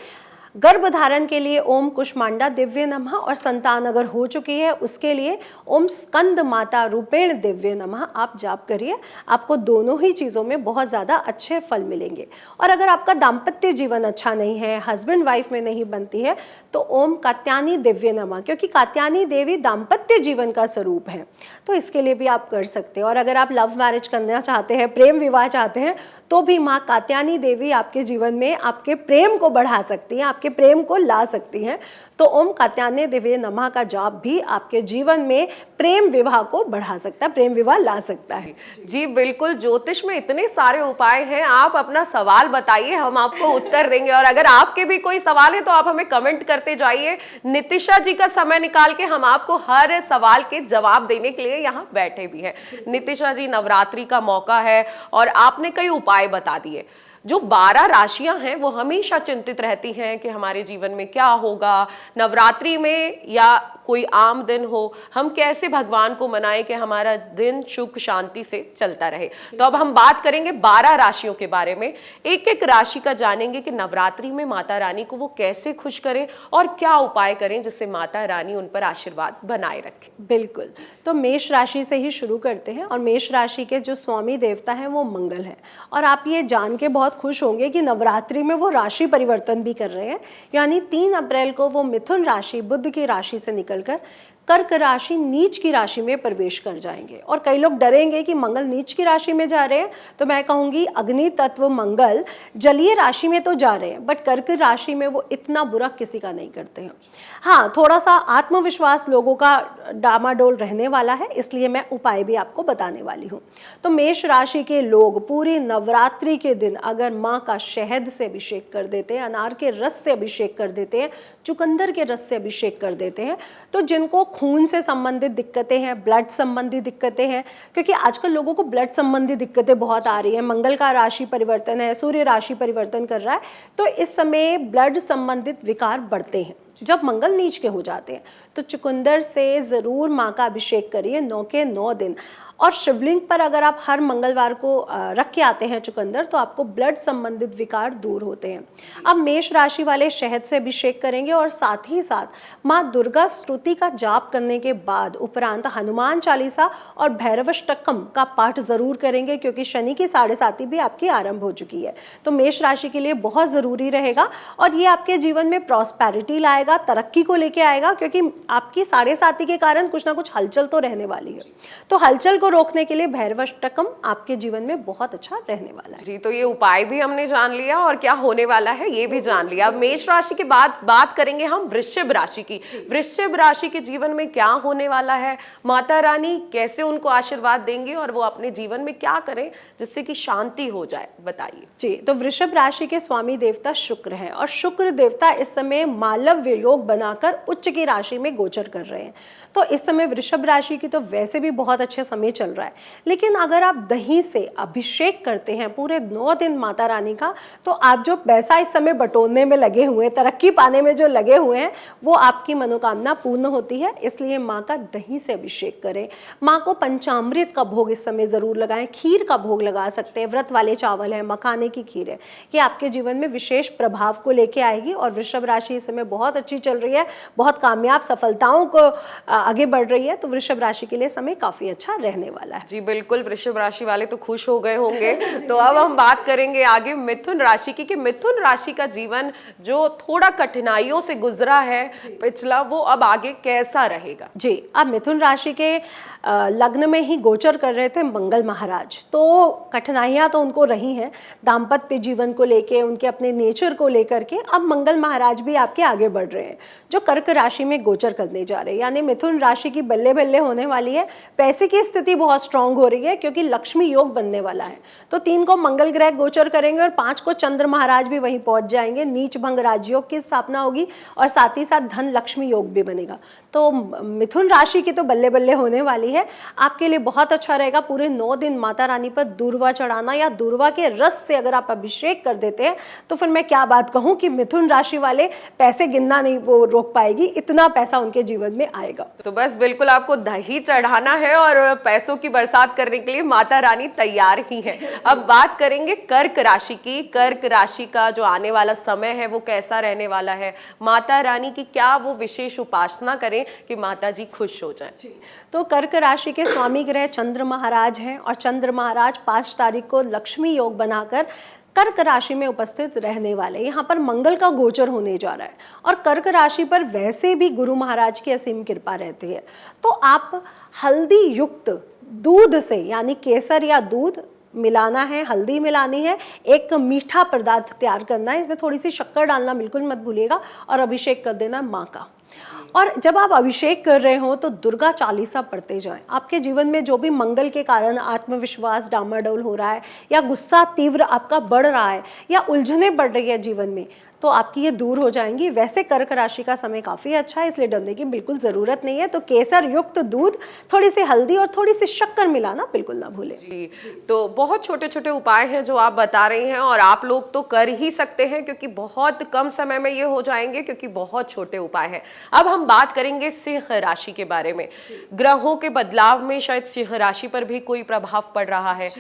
गर्भ धारण के लिए ओम कुष्मांडा दिव्य नमः, और संतान अगर हो चुकी है उसके लिए ओम स्कंद माता रूपेण दिव्य नमः आप जाप करिए। आपको दोनों ही चीज़ों में बहुत ज़्यादा अच्छे फल मिलेंगे। और अगर आपका दाम्पत्य जीवन अच्छा नहीं है, हस्बैंड वाइफ में नहीं बनती है, तो ओम कात्यायनी दिव्य नमः, क्योंकि कात्यायनी देवी दाम्पत्य जीवन का स्वरूप है, तो इसके लिए भी आप कर सकते हैं। और अगर आप लव मैरिज करना चाहते हैं, प्रेम विवाह चाहते हैं, तो भी माँ कात्यायनी देवी आपके जीवन में आपके प्रेम को बढ़ा सकती हैं, आपके प्रेम को ला सकती हैं। तो ओम कात्यायनी देवी नमः का जाप भी आपके जीवन में प्रेम विवाह को बढ़ा सकता है, प्रेम विवाह ला सकता है। जी बिल्कुल, ज्योतिष में इतने सारे उपाय हैं। आप अपना सवाल बताइए, हम आपको उत्तर देंगे। और अगर आपके भी कोई सवाल है तो आप हमें कमेंट करते जाइए। नितिशा जी का समय निकाल के हम आपको हर सवाल के जवाब देने के लिए यहाँ बैठे भी हैं। नितिशा जी, नवरात्रि का मौका है और आपने कई उपाय बता दिए। जो 12 राशियां हैं वो हमेशा चिंतित रहती हैं कि हमारे जीवन में क्या होगा, नवरात्रि में या कोई आम दिन हो, हम कैसे भगवान को मनाएं कि हमारा दिन सुख शांति से चलता रहे। तो अब हम बात करेंगे 12 राशियों के बारे में, एक एक राशि का जानेंगे कि नवरात्रि में माता रानी को वो कैसे खुश करें और क्या उपाय करें जिससे माता रानी उन पर आशीर्वाद बनाए रखें। बिल्कुल, तो मेष राशि से ही शुरू करते हैं। और मेष राशि के जो स्वामी देवता हैं वो मंगल है। और आप ये जान के बहुत खुश होंगे कि नवरात्रि में वो राशि परिवर्तन भी कर रहे हैं, यानी 3 अप्रैल को वो मिथुन राशि, बुध की राशि से निकलकर कर्क राशि, नीच की राशि में प्रवेश कर जाएंगे। और कई लोग डरेंगे कि मंगल नीच की राशि में जा रहे हैं, तो मैं कहूंगी अग्नि तत्व मंगल जलीय राशि में तो जा रहे हैं, बट कर्क राशि में वो इतना बुरा किसी का नहीं करते हैं। हाँ, थोड़ा सा आत्मविश्वास लोगों का डामाडोल रहने वाला है, इसलिए मैं उपाय भी आपको बताने वाली हूँ। तो मेष राशि के लोग पूरी नवरात्रि के दिन अगर माँ का शहद से अभिषेक कर देते हैं, अनार के रस से अभिषेक कर देते हैं, चुकंदर के रस से अभिषेक कर देते हैं, तो जिनको खून से संबंधित दिक्कतें हैं, ब्लड संबंधी दिक्कतें हैं, क्योंकि आजकल लोगों को ब्लड संबंधी दिक्कतें बहुत आ रही हैं, मंगल का राशि परिवर्तन है, सूर्य राशि परिवर्तन कर रहा है, तो इस समय ब्लड संबंधित विकार बढ़ते हैं जब मंगल नीच के हो जाते हैं। तो चुकंदर से ज़रूर माँ का अभिषेक करिए 9 के 9 दिन। और शिवलिंग पर अगर आप हर मंगलवार को रख के आते हैं चुकंदर, तो आपको ब्लड संबंधित विकार दूर होते हैं। अब मेष राशि वाले शहद से अभिषेक करेंगे और साथ ही साथ माँ दुर्गा स्तुति का जाप करने के बाद उपरांत हनुमान चालीसा और भैरवष्टकम का पाठ जरूर करेंगे, क्योंकि शनि की 7.5 भी आपकी आरंभ हो चुकी है। तो मेष राशि के लिए बहुत ज़रूरी रहेगा और ये आपके जीवन में प्रॉस्पेरिटी लाएगा, तरक्की को लेके आएगा, क्योंकि आपकी 7.5 के कारण कुछ ना कुछ हलचल तो रहने वाली है। तो हलचल को रोकने के लिए भैरवाष्टकम आपके जीवन में बहुत अच्छा रहने वाला है। जी, तो ये उपाय भी हमने जान लिया और क्या होने वाला है ये भी जान लिया। अब मेष राशि के बाद बात करेंगे हम वृश्चिक राशि की। वृश्चिक राशि के जीवन में क्या होने वाला है, माता रानी कैसे उनको आशीर्वाद देंगे और वो अपने जीवन में क्या करें जिससे कि शांति हो जाए, बताइए। जी, तो वृषभ राशि के स्वामी देवता शुक्र हैं और शुक्र देवता इस समय मालव्य योग बनाकर उच्च की राशि में गोचर कर रहे हैं। तो इस समय वृषभ राशि की तो वैसे भी बहुत अच्छे समय चल रहा है, लेकिन अगर आप दही से अभिषेक करते हैं पूरे 9 दिन माता रानी का, तो आप जो पैसा इस समय बटोरने में लगे हुए हैं, तरक्की पाने में जो लगे हुए हैं, वो आपकी मनोकामना पूर्ण होती है। इसलिए माँ का दही से अभिषेक करें। माँ को पंचामृत का भोग इस समय जरूर लगाएं, खीर का भोग लगा सकते हैं, व्रत वाले चावल है, मखाने की खीर है, ये आपके जीवन में विशेष प्रभाव को लेके आएगी। और वृषभ राशि इस समय बहुत अच्छी चल रही है, बहुत कामयाब सफलताओं को आगे बढ़ रही है, तो वृषभ राशि के लिए समय काफी अच्छा रहने वाला है। जी बिल्कुल, वृषभ राशि वाले तो खुश हो गए होंगे। तो अब हम बात करेंगे आगे मिथुन राशि की, कि मिथुन राशि का जीवन जो थोड़ा कठिनाइयों से गुजरा है पिछला, वो अब आगे कैसा रहेगा। जी, अब मिथुन राशि के लग्न में ही गोचर कर रहे थे मंगल महाराज, तो कठिनाइयां तो उनको रही हैं दाम्पत्य जीवन को लेके, उनके अपने नेचर को लेकर के। अब मंगल महाराज भी आपके आगे बढ़ रहे हैं, जो कर्क राशि में गोचर करने जा रहे हैं, यानी मिथुन राशि की बल्ले बल्ले होने वाली है। पैसे की स्थिति बहुत स्ट्रांग हो रही है क्योंकि लक्ष्मी योग बनने वाला है। तो 3 को मंगल ग्रह गोचर करेंगे और 5 को चंद्र महाराज भी वहीं पहुंच जाएंगे। नीच भंग राजयोग की स्थापना होगी और साथ ही साथ धन लक्ष्मी योग भी बनेगा। तो मिथुन राशि की तो बल्ले बल्ले होने वाली है। आपके लिए बहुत अच्छा रहेगा पूरे 9 दिन माता रानी पर दूर्वा चढ़ाना, या दूर्वा के रस से अगर आप अभिषेक कर देते हैं तो फिर मैं क्या बात कहूं कि मिथुन राशि वाले पैसे गिनना नहीं वो रोक पाएगी, इतना पैसा उनके जीवन में आएगा। तो बस बिल्कुल आपको दही चढ़ाना है और पैसों की बरसात करने के लिए माता रानी तैयार ही है। अब बात करेंगे कर्क राशि की। कर्क राशि का जो आने वाला समय है वो कैसा रहने वाला है, माता रानी की क्या वो विशेष उपासना करें कि माता जी खुश हो जाएं। तो कर्क राशि के स्वामी ग्रह चंद्र महाराज हैं और चंद्र महाराज 5 तारीख को लक्ष्मी योग बनाकर कर्क राशि में उपस्थित रहने वाले। यहाँ पर मंगल का गोचर होने जा रहा है और कर्क राशि पर वैसे भी गुरु महाराज की असीम कृपा रहती है। तो आप हल्दी युक्त दूध से, यानी केसर या दूध मिलाना है, हल्दी मिलानी है, एक मीठा पदार्थ तैयार करना है, इसमें थोड़ी सी शक्कर डालना बिल्कुल मत भूलिएगा, और अभिषेक कर देना माँ का। और जब आप अभिषेक कर रहे हो तो दुर्गा चालीसा पढ़ते जाएं। आपके जीवन में जो भी मंगल के कारण आत्मविश्वास डामाडोल हो रहा है, या गुस्सा तीव्र आपका बढ़ रहा है, या उलझने बढ़ रही है जीवन में, तो आपकी ये दूर हो जाएंगी। वैसे कर्क राशि का समय काफ़ी अच्छा है, इसलिए डरने की बिल्कुल ज़रूरत नहीं है। तो केसर युक्त दूध, थोड़ी सी हल्दी और थोड़ी सी शक्कर मिलाना बिल्कुल ना भूलें। जी, तो बहुत छोटे छोटे उपाय हैं जो आप बता रही हैं और आप लोग तो कर ही सकते हैं क्योंकि बहुत कम समय में ये हो जाएंगे, क्योंकि बहुत छोटे उपाय हैं। अब हम बात करेंगे सिंह राशि के बारे में। ग्रहों के बदलाव में शायद सिंह राशि पर भी कोई प्रभाव पड़ रहा है,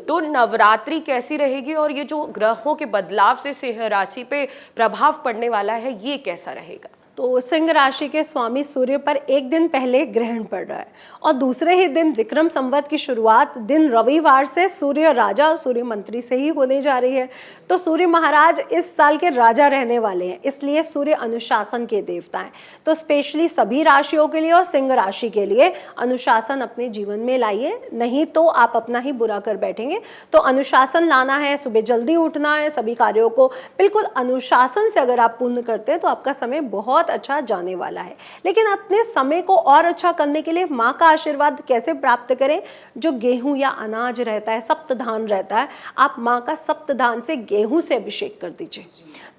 तो नवरात्रि कैसी रहेगी और ये जो ग्रहों के बदलाव से सिंह राशि पे प्रभाव पड़ने वाला है ये कैसा रहेगा। तो सिंह राशि के स्वामी सूर्य पर एक दिन पहले ग्रहण पड़ रहा है और दूसरे ही दिन विक्रम संवत की शुरुआत दिन रविवार से सूर्य राजा और सूर्य मंत्री से ही होने जा रही है। तो सूर्य महाराज इस साल के राजा रहने वाले हैं, इसलिए सूर्य अनुशासन के देवता हैं। तो स्पेशली सभी राशियों के लिए और सिंह राशि के लिए अनुशासन अपने जीवन में लाइए, नहीं तो आप अपना ही बुरा कर बैठेंगे। तो अनुशासन लाना है, सुबह जल्दी उठना है, सभी कार्यों को बिल्कुल अनुशासन से अगर आप पूर्ण करते हैं तो आपका समय बहुत अच्छा जाने वाला है। लेकिन अपने समय को और अच्छा करने के लिए माँ का आशीर्वाद कैसे प्राप्त करें। जो गेहूं या अनाज रहता है, सप्तधान रहता है, आप माँ का सप्तधान से गेहूं से अभिषेक कर दीजिए।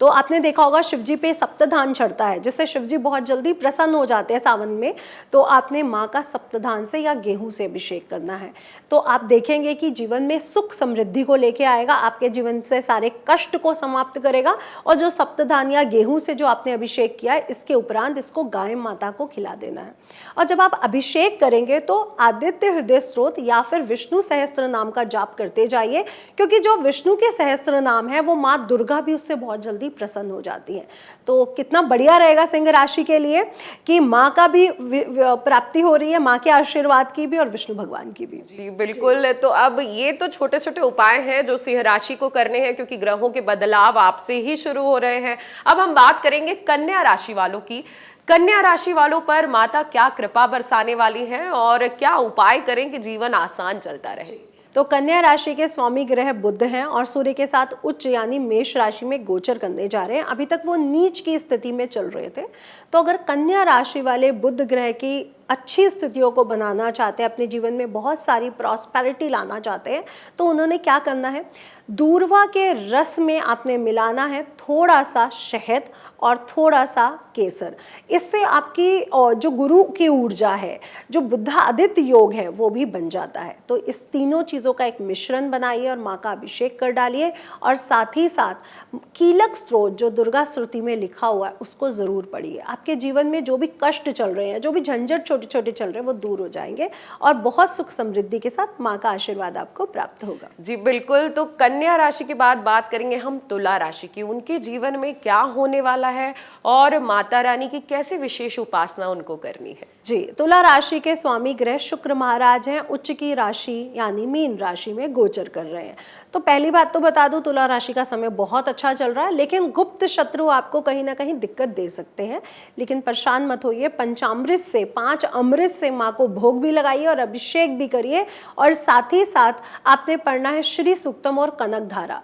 तो आपने देखा होगा शिवजी पे सप्तधान चढ़ता है, जिससे शिवजी बहुत जल्दी प्रसन्न हो जाते हैं सावन में। तो आपने माँ का सप्तधान से या गेहूं से अभिषेक करना है, तो आप देखेंगे कि जीवन में सुख समृद्धि को लेके आएगा, आपके जीवन से सारे कष्ट को समाप्त करेगा। और जो सप्तधान या गेहूं से जो आपने अभिषेक किया है, इसके उपरांत इसको गाय माता को खिला देना है। और जब आप अभिषेक करेंगे तो आदित्य हृदय स्त्रोत या फिर विष्णु सहस्त्र नाम का जाप करते जाइए, क्योंकि जो विष्णु के सहस्त्र नाम है वो माँ दुर्गा भी उससे बहुत जल्दी प्रसन्न हो जाती है। तो कितना बढ़िया रहेगा सिंह राशि के लिए कि माँ का भी प्राप्ति हो रही है, माँ के आशीर्वाद की भी और विष्णु भगवान की भी। जी बिल्कुल। तो अब ये तो छोटे छोटे उपाय हैं जो सिंह राशि को करने हैं, क्योंकि ग्रहों के बदलाव आपसे ही शुरू हो रहे हैं। अब हम बात करेंगे कन्या राशि वालों की। कन्या राशि वालों पर माता क्या कृपा बरसाने वाली है और क्या उपाय करें कि जीवन आसान चलता रहे? तो कन्या राशि के स्वामी ग्रह बुध हैं और सूर्य के साथ उच्च यानी मेष राशि में गोचर करने जा रहे हैं। अभी तक वो नीच की स्थिति में चल रहे थे। तो अगर कन्या राशि वाले बुध ग्रह की अच्छी स्थितियों को बनाना चाहते हैं, अपने जीवन में बहुत सारी प्रॉस्पेरिटी लाना चाहते हैं, तो उन्होंने क्या करना है, दूर्वा के रस में आपने मिलाना है थोड़ा सा शहद और थोड़ा सा केसर। इससे आपकी जो गुरु की ऊर्जा है, जो बुद्धादित्य योग है, वो भी बन जाता है। तो इस तीनों चीज़ों का एक मिश्रण बनाइए और माँ का अभिषेक कर डालिए और साथ ही साथ कीलक स्त्रोत जो दुर्गा स्तुति में लिखा हुआ है उसको ज़रूर पढ़िए। आपके जीवन में जो भी कष्ट चल रहे हैं, जो भी झंझट छोटे छोटे चल रहे हैं, वो दूर हो जाएंगे और बहुत सुख समृद्धि के साथ माँ का आशीर्वाद आपको प्राप्त होगा। जी बिल्कुल। तो कन्या राशि के बाद बात करेंगे हम तुला राशि की। उनके जीवन में क्या होने वाला है और माता रानी की कैसे विशेष उपासना उनको करनी है? जी, तुला राशि के स्वामी ग्रह शुक्र महाराज हैं, उच्च की राशि यानी मीन राशि में गोचर कर रहे हैं। तो पहली बात तो बता दूं, तुला राशि का समय बहुत अच्छा चल रहा है, लेकिन गुप्त शत्रु आपको कहीं ना कहीं दिक्कत दे सकते हैं। लेकिन परेशान मत होइए, पंचामृत से 5 अमृत से माँ को भोग भी लगाइए और अभिषेक भी करिए और साथ ही साथ आपने पढ़ना है श्री सूक्तम और कनक धारा।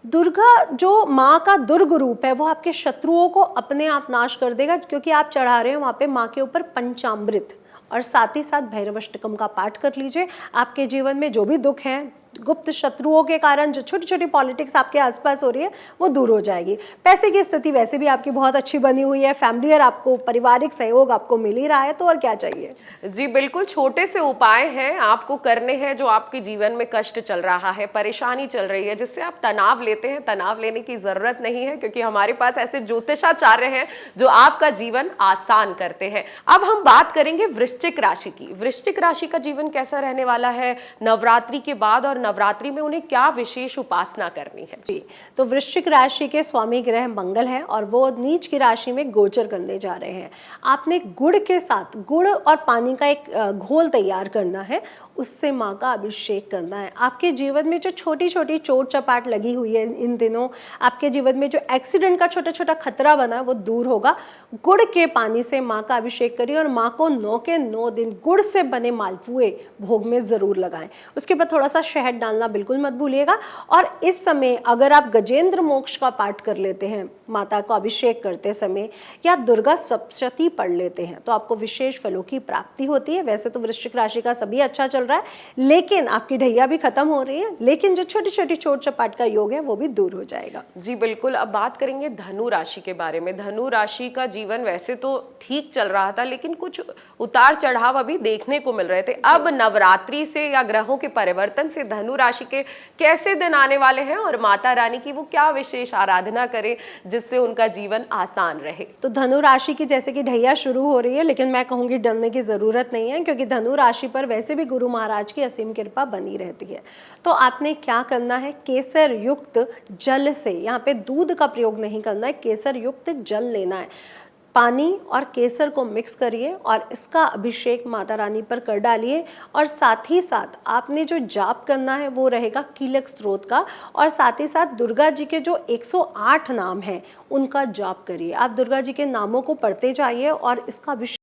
दुर्गा जो माँ का दुर्ग रूप है, वो आपके शत्रुओं को अपने आप नाश कर देगा, क्योंकि आप चढ़ा रहे हैं वहाँ पे माँ के ऊपर पंचामृत। और साथ ही साथ भैरवाष्टकम का पाठ कर लीजिए। आपके जीवन में जो भी दुख हैं, गुप्त शत्रुओं के कारण जो छोटी छोटी पॉलिटिक्स आपके आसपास हो रही है, वो दूर हो जाएगी। पैसे की स्थिति वैसे भी आपकी बहुत अच्छी बनी हुई है, फैमिली और आपको पारिवारिक सहयोग आपको मिल ही रहा है, तो और क्या चाहिए। जी बिल्कुल, छोटे से उपाय हैं आपको करने हैं जो आपके जीवन में कष्ट चल रहा है, परेशानी चल रही है, जिससे आप तनाव लेते हैं। तनाव लेने की जरूरत नहीं है, क्योंकि हमारे पास ऐसे ज्योतिषाचार्य हैं जो आपका जीवन आसान करते हैं। अब हम बात करेंगे वृश्चिक राशि की। वृश्चिक राशि का जीवन कैसा रहने वाला है नवरात्रि के बाद और नवरात्रि में उन्हें क्या विशेष उपासना करनी है? जी, तो वृश्चिक राशि के स्वामी ग्रह मंगल है और वो नीच की राशि में गोचर करने जा रहे हैं। आपने गुड़ के साथ गुड़ और पानी का एक घोल तैयार करना है, उससे माँ का अभिषेक करना है। आपके जीवन में जो छोटी छोटी चोट चपाट लगी हुई है इन दिनों, आपके जीवन में जो एक्सीडेंट का छोटा छोटा खतरा बना है, वो दूर होगा। गुड़ के पानी से माँ का अभिषेक करिए और माँ को 9 के 9 दिन गुड़ से बने मालपुए भोग में ज़रूर लगाएं। उसके बाद थोड़ा सा शहद डालना बिल्कुल मत भूलिएगा। और इस समय अगर आप गजेंद्र मोक्ष का पाठ कर लेते हैं माता को अभिषेक करते समय, या दुर्गा सप्तशती पढ़ लेते हैं, तो आपको विशेष फलों की प्राप्ति होती है। वैसे तो वृश्चिक राशि का सभी अच्छा चल रहा है, लेकिन आपकी ढैया भी खत्म हो रही है, लेकिन जो छोटी छोटी चोट चपाट का योग है वो भी दूर हो जाएगा। जी बिल्कुल। अब बात करेंगे धनु राशि के बारे में। धनु राशि का जीवन वैसे तो ठीक चल रहा था, लेकिन कुछ उतार चढ़ाव अभी देखने को मिल रहे थे। अब नवरात्रि से या ग्रहों के परिवर्तन से धनु राशि के कैसे दिन आने वाले हैं और माता रानी की वो क्या विशेष आराधना करें जिससे उनका जीवन आसान रहे? तो धनु राशि की जैसे कि ढैया शुरू हो रही है, लेकिन मैं कहूंगी डरने की जरूरत नहीं है, क्योंकि धनु राशि पर वैसे भी गुरु महाराज की असीम कृपा बनी रहती है। तो आपने क्या करना है, केसर युक्त जल से, यहाँ पे दूध का प्रयोग नहीं करना है, केसर युक्त जल लेना है। पानी और केसर को मिक्स करिए और इसका अभिषेक माता रानी पर कर डालिए। और साथ ही साथ आपने जो जाप करना है वो रहेगा कीलक स्त्रोत का, और साथ ही साथ दुर्गा जी के जो 108 नाम हैं उनका जाप करिए। आप दुर्गा जी के नामों को पढ़ते जाइए और इसका अभिषेक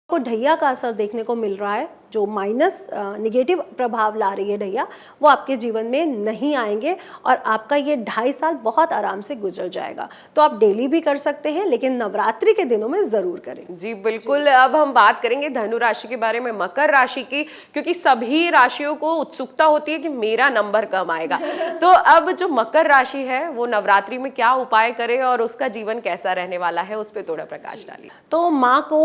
को ढैया का असर देखने को मिल रहा है, जो माइनस निगेटिव प्रभाव ला रही है ढैया, वो आपके जीवन में नहीं आएंगे और आपका ये 2.5 साल बहुत आराम से गुजर जाएगा। तो आप डेली भी कर सकते हैं, लेकिन नवरात्रि के दिनों में जरूर करें। जी बिल्कुल। अब हम बात करेंगे धनु राशि के बारे में, मकर राशि की, क्योंकि सभी राशियों को उत्सुकता होती है कि मेरा नंबर कम आएगा। तो अब जो मकर राशि है वो नवरात्रि में क्या उपाय करे और उसका जीवन कैसा रहने वाला है, उस पर थोड़ा प्रकाश डालिए। तो माँ को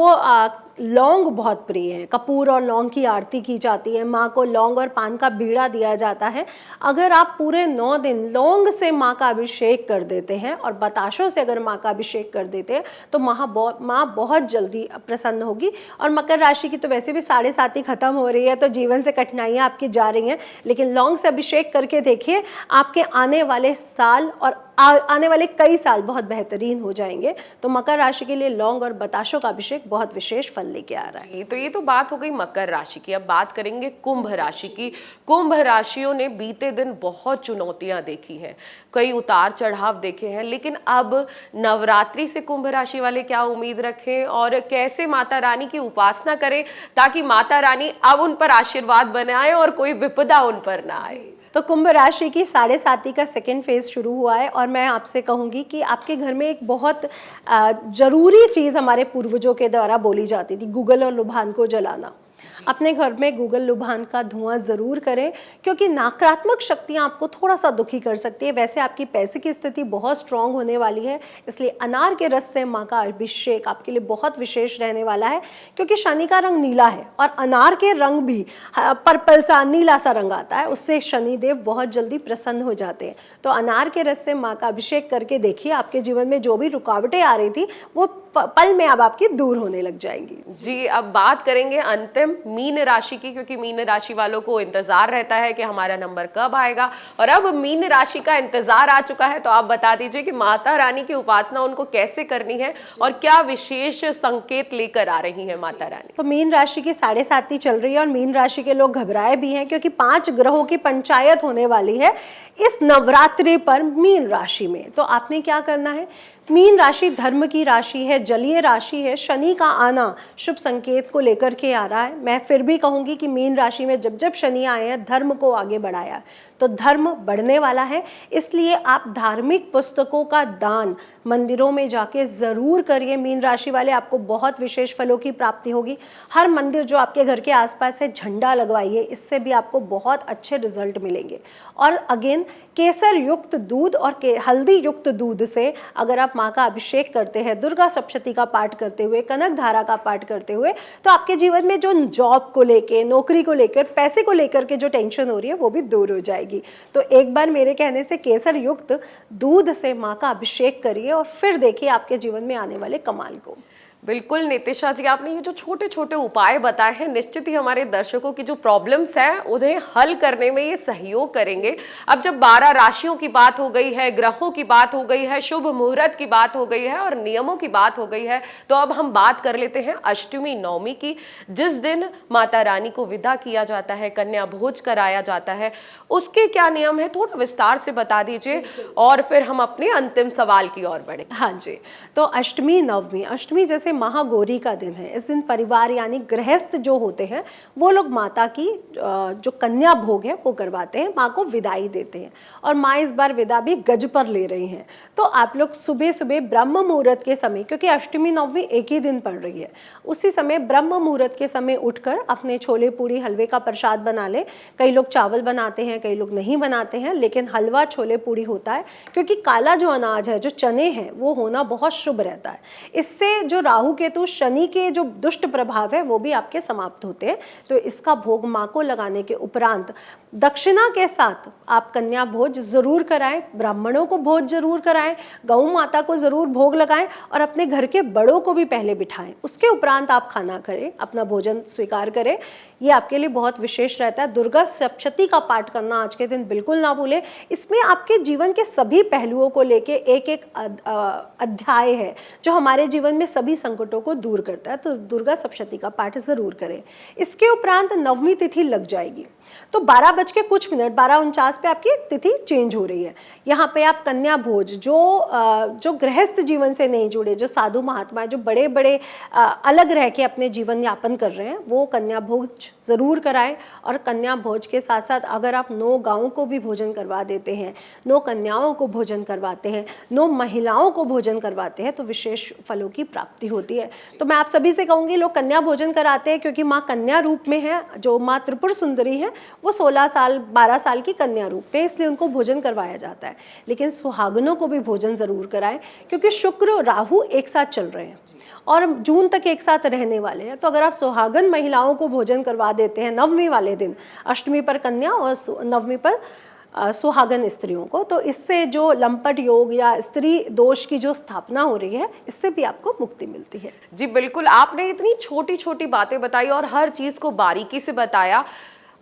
लौंग बहुत प्रिय है, कपूर और लौंग की आरती की जाती है। माँ को लौंग और पान का बीड़ा दिया जाता है। अगर आप पूरे 9 दिन लौंग से माँ का अभिषेक कर देते हैं और बताशों से अगर माँ का अभिषेक कर देते हैं, तो माँ बहुत जल्दी प्रसन्न होगी। और मकर राशि की तो वैसे भी 7.5 खत्म हो रही है, तो जीवन से कठिनाइयाँ आपकी जा रही हैं, लेकिन लौंग से अभिषेक करके देखिए, आपके आने वाले साल और आने वाले कई साल बहुत बेहतरीन हो जाएंगे। तो मकर राशि के लिए लौंग और बताशों का अभिषेक बहुत विशेष फल लेके आ रहा है। जी, तो ये तो बात हो गई मकर राशि की। अब बात करेंगे कुंभ राशि की। कुंभ राशियों ने बीते दिन बहुत चुनौतियां देखी हैं, कई उतार चढ़ाव देखे हैं, लेकिन अब नवरात्रि से कुंभ राशि वाले क्या उम्मीद रखें और कैसे माता रानी की उपासना करें ताकि माता रानी अब उन पर आशीर्वाद बनाए और कोई विपदा उन पर ना आए। तो कुंभ राशि की 7.5 का सेकेंड फेज शुरू हुआ है और मैं आपसे कहूंगी कि आपके घर में एक बहुत जरूरी चीज़ हमारे पूर्वजों के द्वारा बोली जाती थी, गूगल और लुभान को जलाना। अपने घर में गूगल लुभान का धुआं ज़रूर करें, क्योंकि नकारात्मक शक्तियां आपको थोड़ा सा दुखी कर सकती है। वैसे आपकी पैसे की स्थिति बहुत स्ट्रांग होने वाली है, इसलिए अनार के रस से माँ का अभिषेक आपके लिए बहुत विशेष रहने वाला है, क्योंकि शनि का रंग नीला है और अनार के रंग भी पर्पल सा नीला सा रंग आता है, उससे शनिदेव बहुत जल्दी प्रसन्न हो जाते हैं। तो अनार के रस से माँ का अभिषेक करके देखिए, आपके जीवन में जो भी रुकावटें आ रही थी वो पल में अब आपकी दूर होने लग जाएंगी। जी, अब बात करेंगे अंतिम मीन राशि की, क्योंकि मीन राशि वालों को इंतजार रहता है कि हमारा नंबर कब आएगा, और अब मीन राशि का इंतजार आ चुका है। तो आप बता दीजिए कि माता रानी की उपासना उनको कैसे करनी है और क्या विशेष संकेत लेकर आ रही है माता रानी। तो मीन राशि की 7.5 चल रही है और मीन राशि के लोग घबराए भी हैं, क्योंकि 5 ग्रहों की पंचायत होने वाली है इस नवरात्रि पर मीन राशि में। तो आपने क्या करना है, मीन राशि धर्म की राशि है, जलीय राशि है, शनि का आना शुभ संकेत को लेकर के आ रहा है। मैं फिर भी कहूंगी कि मीन राशि में जब जब शनि आए हैं धर्म को आगे बढ़ाया, तो धर्म बढ़ने वाला है। इसलिए आप धार्मिक पुस्तकों का दान मंदिरों में जाके ज़रूर करिए। मीन राशि वाले, आपको बहुत विशेष फलों की प्राप्ति होगी। हर मंदिर जो आपके घर के आसपास है झंडा लगवाइए, इससे भी आपको बहुत अच्छे रिजल्ट मिलेंगे। और अगेन केसर युक्त दूध और हल्दी युक्त दूध से अगर आप माँ का अभिषेक करते हैं, दुर्गा सप्तशती का पाठ करते हुए, कनक धारा का पाठ करते हुए, तो आपके जीवन में जो जॉब को लेके, नौकरी को लेकर, पैसे को लेकर के जो टेंशन हो रही है वो भी दूर हो जाएगी। तो एक बार मेरे कहने से केसर युक्त दूध से माँ का अभिषेक करिए और फिर देखिए आपके जीवन में आने वाले कमाल को। बिल्कुल नितिशा जी, आपने ये जो छोटे छोटे उपाय बताए हैं निश्चित ही हमारे दर्शकों की जो प्रॉब्लम्स हैं उन्हें हल करने में ये सहयोग करेंगे। अब जब 12 राशियों की बात हो गई है, ग्रहों की बात हो गई है, शुभ मुहूर्त की बात हो गई है और नियमों की बात हो गई है, तो अब हम बात कर लेते हैं अष्टमी नवमी की, जिस दिन माता रानी को विदा किया जाता है, कन्या भोज कराया जाता है। उसके क्या नियम है, थोड़ा विस्तार से बता दीजिए और फिर हम अपने अंतिम सवाल की ओर बढ़े। हाँ जी, तो अष्टमी नवमी, अष्टमी जैसे महागौरी का दिन है। इस दिन परिवार यानी गृहस्थ जो होते हैं वो लोग माता की जो कन्या भोग है वो करवाते हैं, माँ को विदाई देते हैं। और माँ इस बार विदा भी गज पर ले रही हैं। तो आप लोग सुबह सुबह ब्रह्म मुहूर्त के समय, क्योंकि अष्टमी नवमी एक ही दिन पड़ रही है, उसी समय ब्रह्म मुहूर्त के समय उठकर अपने छोले पूड़ी हलवे का प्रसाद बना ले। कई लोग चावल बनाते हैं, कई लोग नहीं बनाते हैं, लेकिन हलवा छोले पूड़ी होता है, क्योंकि काला जो अनाज है, जो चने हैं, वो होना बहुत शुभ रहता है। इससे जो राहु केतु शनि के जो दुष्ट प्रभाव है वो भी आपके समाप्त होते हैं। तो इसका भोग माँ को लगाने के उपरांत दक्षिणा के साथ आप कन्या भोज जरूर कराएं, ब्राह्मणों को भोज जरूर कराएं, गौ माता को जरूर भोग लगाएं और अपने घर के बड़ों को भी पहले बिठाएं। उसके उपरांत आप खाना करें, अपना भोजन स्वीकार करें। ये आपके लिए बहुत विशेष रहता है। दुर्गा सप्तशती का पाठ करना आज के दिन बिल्कुल ना भूलें। इसमें आपके जीवन के सभी पहलुओं को लेके एक एक अध्याय है जो हमारे जीवन में सभी संकटों को दूर करता है। तो दुर्गा सप्तशती का पाठ जरूर करें। इसके उपरांत नवमी तिथि लग जाएगी, तो 12 बज के कुछ मिनट 12:49 पे आपकी तिथि चेंज हो रही है। यहाँ पे आप कन्या भोज, जो गृहस्थ जीवन से नहीं जुड़े, जो साधु महात्मा, जो बड़े बड़े अलग रह के अपने जीवन यापन कर रहे हैं, वो कन्या भोज ज़रूर कराएं। और कन्या भोज के साथ साथ अगर आप 9 गाँव को भी भोजन करवा देते हैं, 9 कन्याओं को भोजन करवाते हैं, 9 महिलाओं को भोजन करवाते हैं, तो विशेष फलों की प्राप्ति होती है। तो मैं आप सभी से कहूँगी, लोग कन्या भोजन कराते हैं क्योंकि माँ कन्या रूप में है। जो माँ त्रिपुर सुंदरी है वो 16 साल 12 साल की कन्या रूप में, इसलिए उनको भोजन करवाया जाता है। लेकिन सुहागनों को भी भोजन जरूर कराएं, क्योंकि शुक्र राहु एक साथ चल रहे हैं और जून तक एक साथ रहने वाले हैं। तो अगर आप सुहागन महिलाओं को भोजन करवा देते हैं नवमी वाले दिन, अष्टमी पर कन्या और नवमी पर सुहागन स्त्रियों को, तो इससे जो लंपट योग या स्त्री दोष की जो स्थापना हो रही है, इससे भी आपको मुक्ति मिलती है। जी बिल्कुल, आपने इतनी छोटी छोटी बातें बताई और हर चीज को बारीकी से बताया।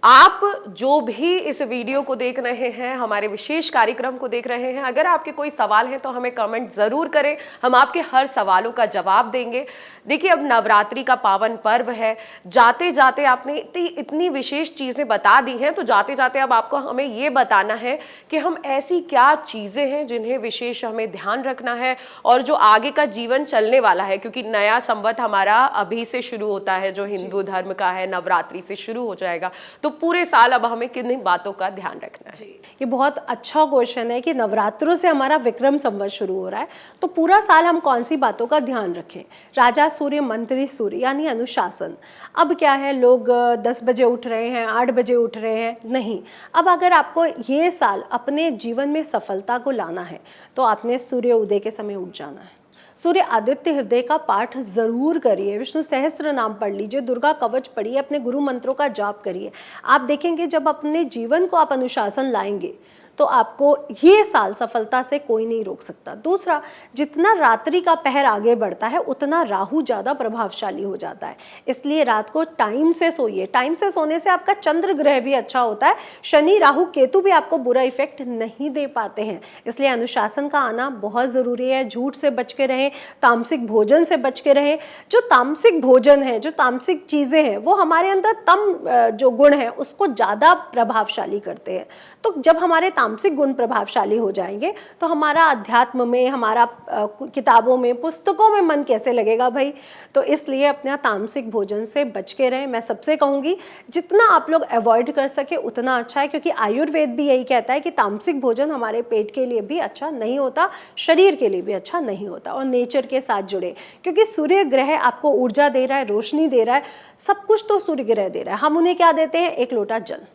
आप जो भी इस वीडियो को देख रहे हैं, हमारे विशेष कार्यक्रम को देख रहे हैं, अगर आपके कोई सवाल है तो हमें कमेंट जरूर करें, हम आपके हर सवालों का जवाब देंगे। देखिए, अब नवरात्रि का पावन पर्व है, जाते जाते आपने इतनी विशेष चीजें बता दी हैं, तो जाते जाते अब आपको हमें ये बताना है कि हम ऐसी क्या चीजें हैं जिन्हें विशेष हमें ध्यान रखना है और जो आगे का जीवन चलने वाला है, क्योंकि नया संवत हमारा अभी से शुरू होता है, जो हिंदू धर्म का है, नवरात्रि से शुरू हो जाएगा, तो पूरे साल अब हमें किन बातों का ध्यान रखना है? ये बहुत अच्छा क्वेश्चन है कि नवरात्रों से हमारा विक्रम संवत शुरू हो रहा है, तो पूरा साल हम कौन सी बातों का ध्यान रखें। राजा सूर्य, मंत्री सूर्य, यानी अनुशासन। अब क्या है, लोग 10 बजे उठ रहे हैं, 8 बजे उठ रहे हैं, नहीं। अब अगर आपको ये साल अपने जीवन में सफलता को लाना है तो आपने सूर्य उदय के समय उठ जाना है। सूर्य आदित्य हृदय का पाठ जरूर करिए, विष्णु सहस्त्र नाम पढ़ लीजिए, दुर्गा कवच पढ़िए, अपने गुरु मंत्रों का जाप करिए। आप देखेंगे जब अपने जीवन को आप अनुशासन लाएंगे तो आपको ये साल सफलता से कोई नहीं रोक सकता। दूसरा, जितना रात्रि का पहर आगे बढ़ता है उतना राहु ज़्यादा प्रभावशाली हो जाता है, इसलिए रात को टाइम से सोइए। टाइम से सोने से आपका चंद्र ग्रह भी अच्छा होता है, शनि राहु केतु भी आपको बुरा इफेक्ट नहीं दे पाते हैं, इसलिए अनुशासन का आना बहुत ज़रूरी है। झूठ से बच के रहें, तामसिक भोजन से बच के रहें। जो तामसिक भोजन है, जो तामसिक चीज़ें हैं, वो हमारे अंदर तम जो गुण है उसको ज़्यादा प्रभावशाली करते हैं। तो जब हमारे तामसिक गुण प्रभावशाली हो जाएंगे तो हमारा अध्यात्म में, हमारा किताबों में, पुस्तकों में मन कैसे लगेगा भाई। तो इसलिए अपना तामसिक भोजन से बच के रहें। मैं सबसे कहूँगी जितना आप लोग अवॉइड कर सके उतना अच्छा है, क्योंकि आयुर्वेद भी यही कहता है कि तामसिक भोजन हमारे पेट के लिए भी अच्छा नहीं होता, शरीर के लिए भी अच्छा नहीं होता। और नेचर के साथ जुड़े, क्योंकि सूर्य ग्रह आपको ऊर्जा दे रहा है, रोशनी दे रहा है, सब कुछ तो सूर्य ग्रह दे रहा है। हम उन्हें क्या देते हैं? एक लोटा जल।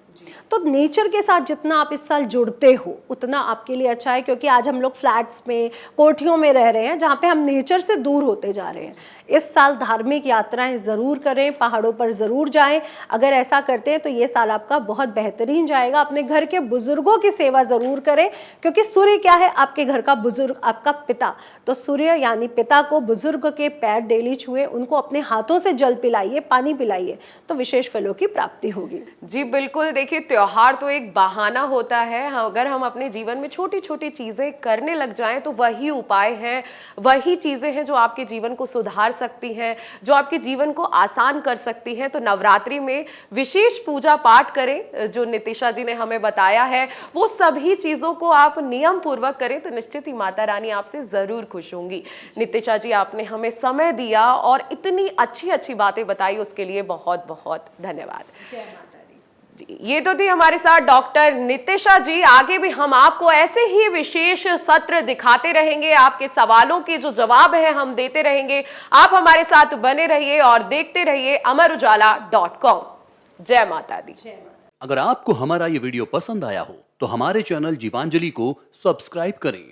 तो नेचर के साथ जितना आप इस साल जुड़ते हो उतना आपके लिए अच्छा है, क्योंकि आज हम लोग फ्लैट्स में, कोठियों में रह रहे हैं जहाँ पे हम नेचर से दूर होते जा रहे हैं। इस साल धार्मिक यात्राएं ज़रूर करें, पहाड़ों पर ज़रूर जाएं। अगर ऐसा करते हैं तो ये साल आपका बहुत बेहतरीन जाएगा। अपने घर के बुजुर्गों की सेवा ज़रूर करें, क्योंकि सूर्य क्या है? आपके घर का बुजुर्ग, आपका पिता। तो सूर्य यानी पिता को, बुजुर्ग के पैर डेली छुए, उनको अपने हाथों से जल पिलाइए, पानी पिलाइए, तो विशेष फलों की प्राप्ति होगी। जी बिल्कुल। देखिए, त्योहार तो एक बहाना होता है, अगर हम अपने जीवन में छोटी छोटी चीज़ें करने लग जाएं तो वही उपाय हैं, वही चीज़ें हैं जो आपके जीवन को सुधार सकती हैं, जो आपके जीवन को आसान कर सकती हैं। तो नवरात्रि में विशेष पूजा पाठ करें, जो नितिशा जी ने हमें बताया है वो सभी चीज़ों को आप नियम पूर्वक करें तो निश्चित ही माता रानी आपसे ज़रूर खुश होंगी। नितिशा जी, आपने हमें समय दिया और इतनी अच्छी अच्छी बातें बताई, उसके लिए बहुत बहुत धन्यवाद। जी, ये तो थी हमारे साथ डॉक्टर नितिशा जी। आगे भी हम आपको ऐसे ही विशेष सत्र दिखाते रहेंगे, आपके सवालों के जो जवाब है हम देते रहेंगे। आप हमारे साथ बने रहिए और देखते रहिए amarujala.com। जय माता दी। अगर आपको हमारा ये वीडियो पसंद आया हो तो हमारे चैनल जीवांजलि को सब्सक्राइब करें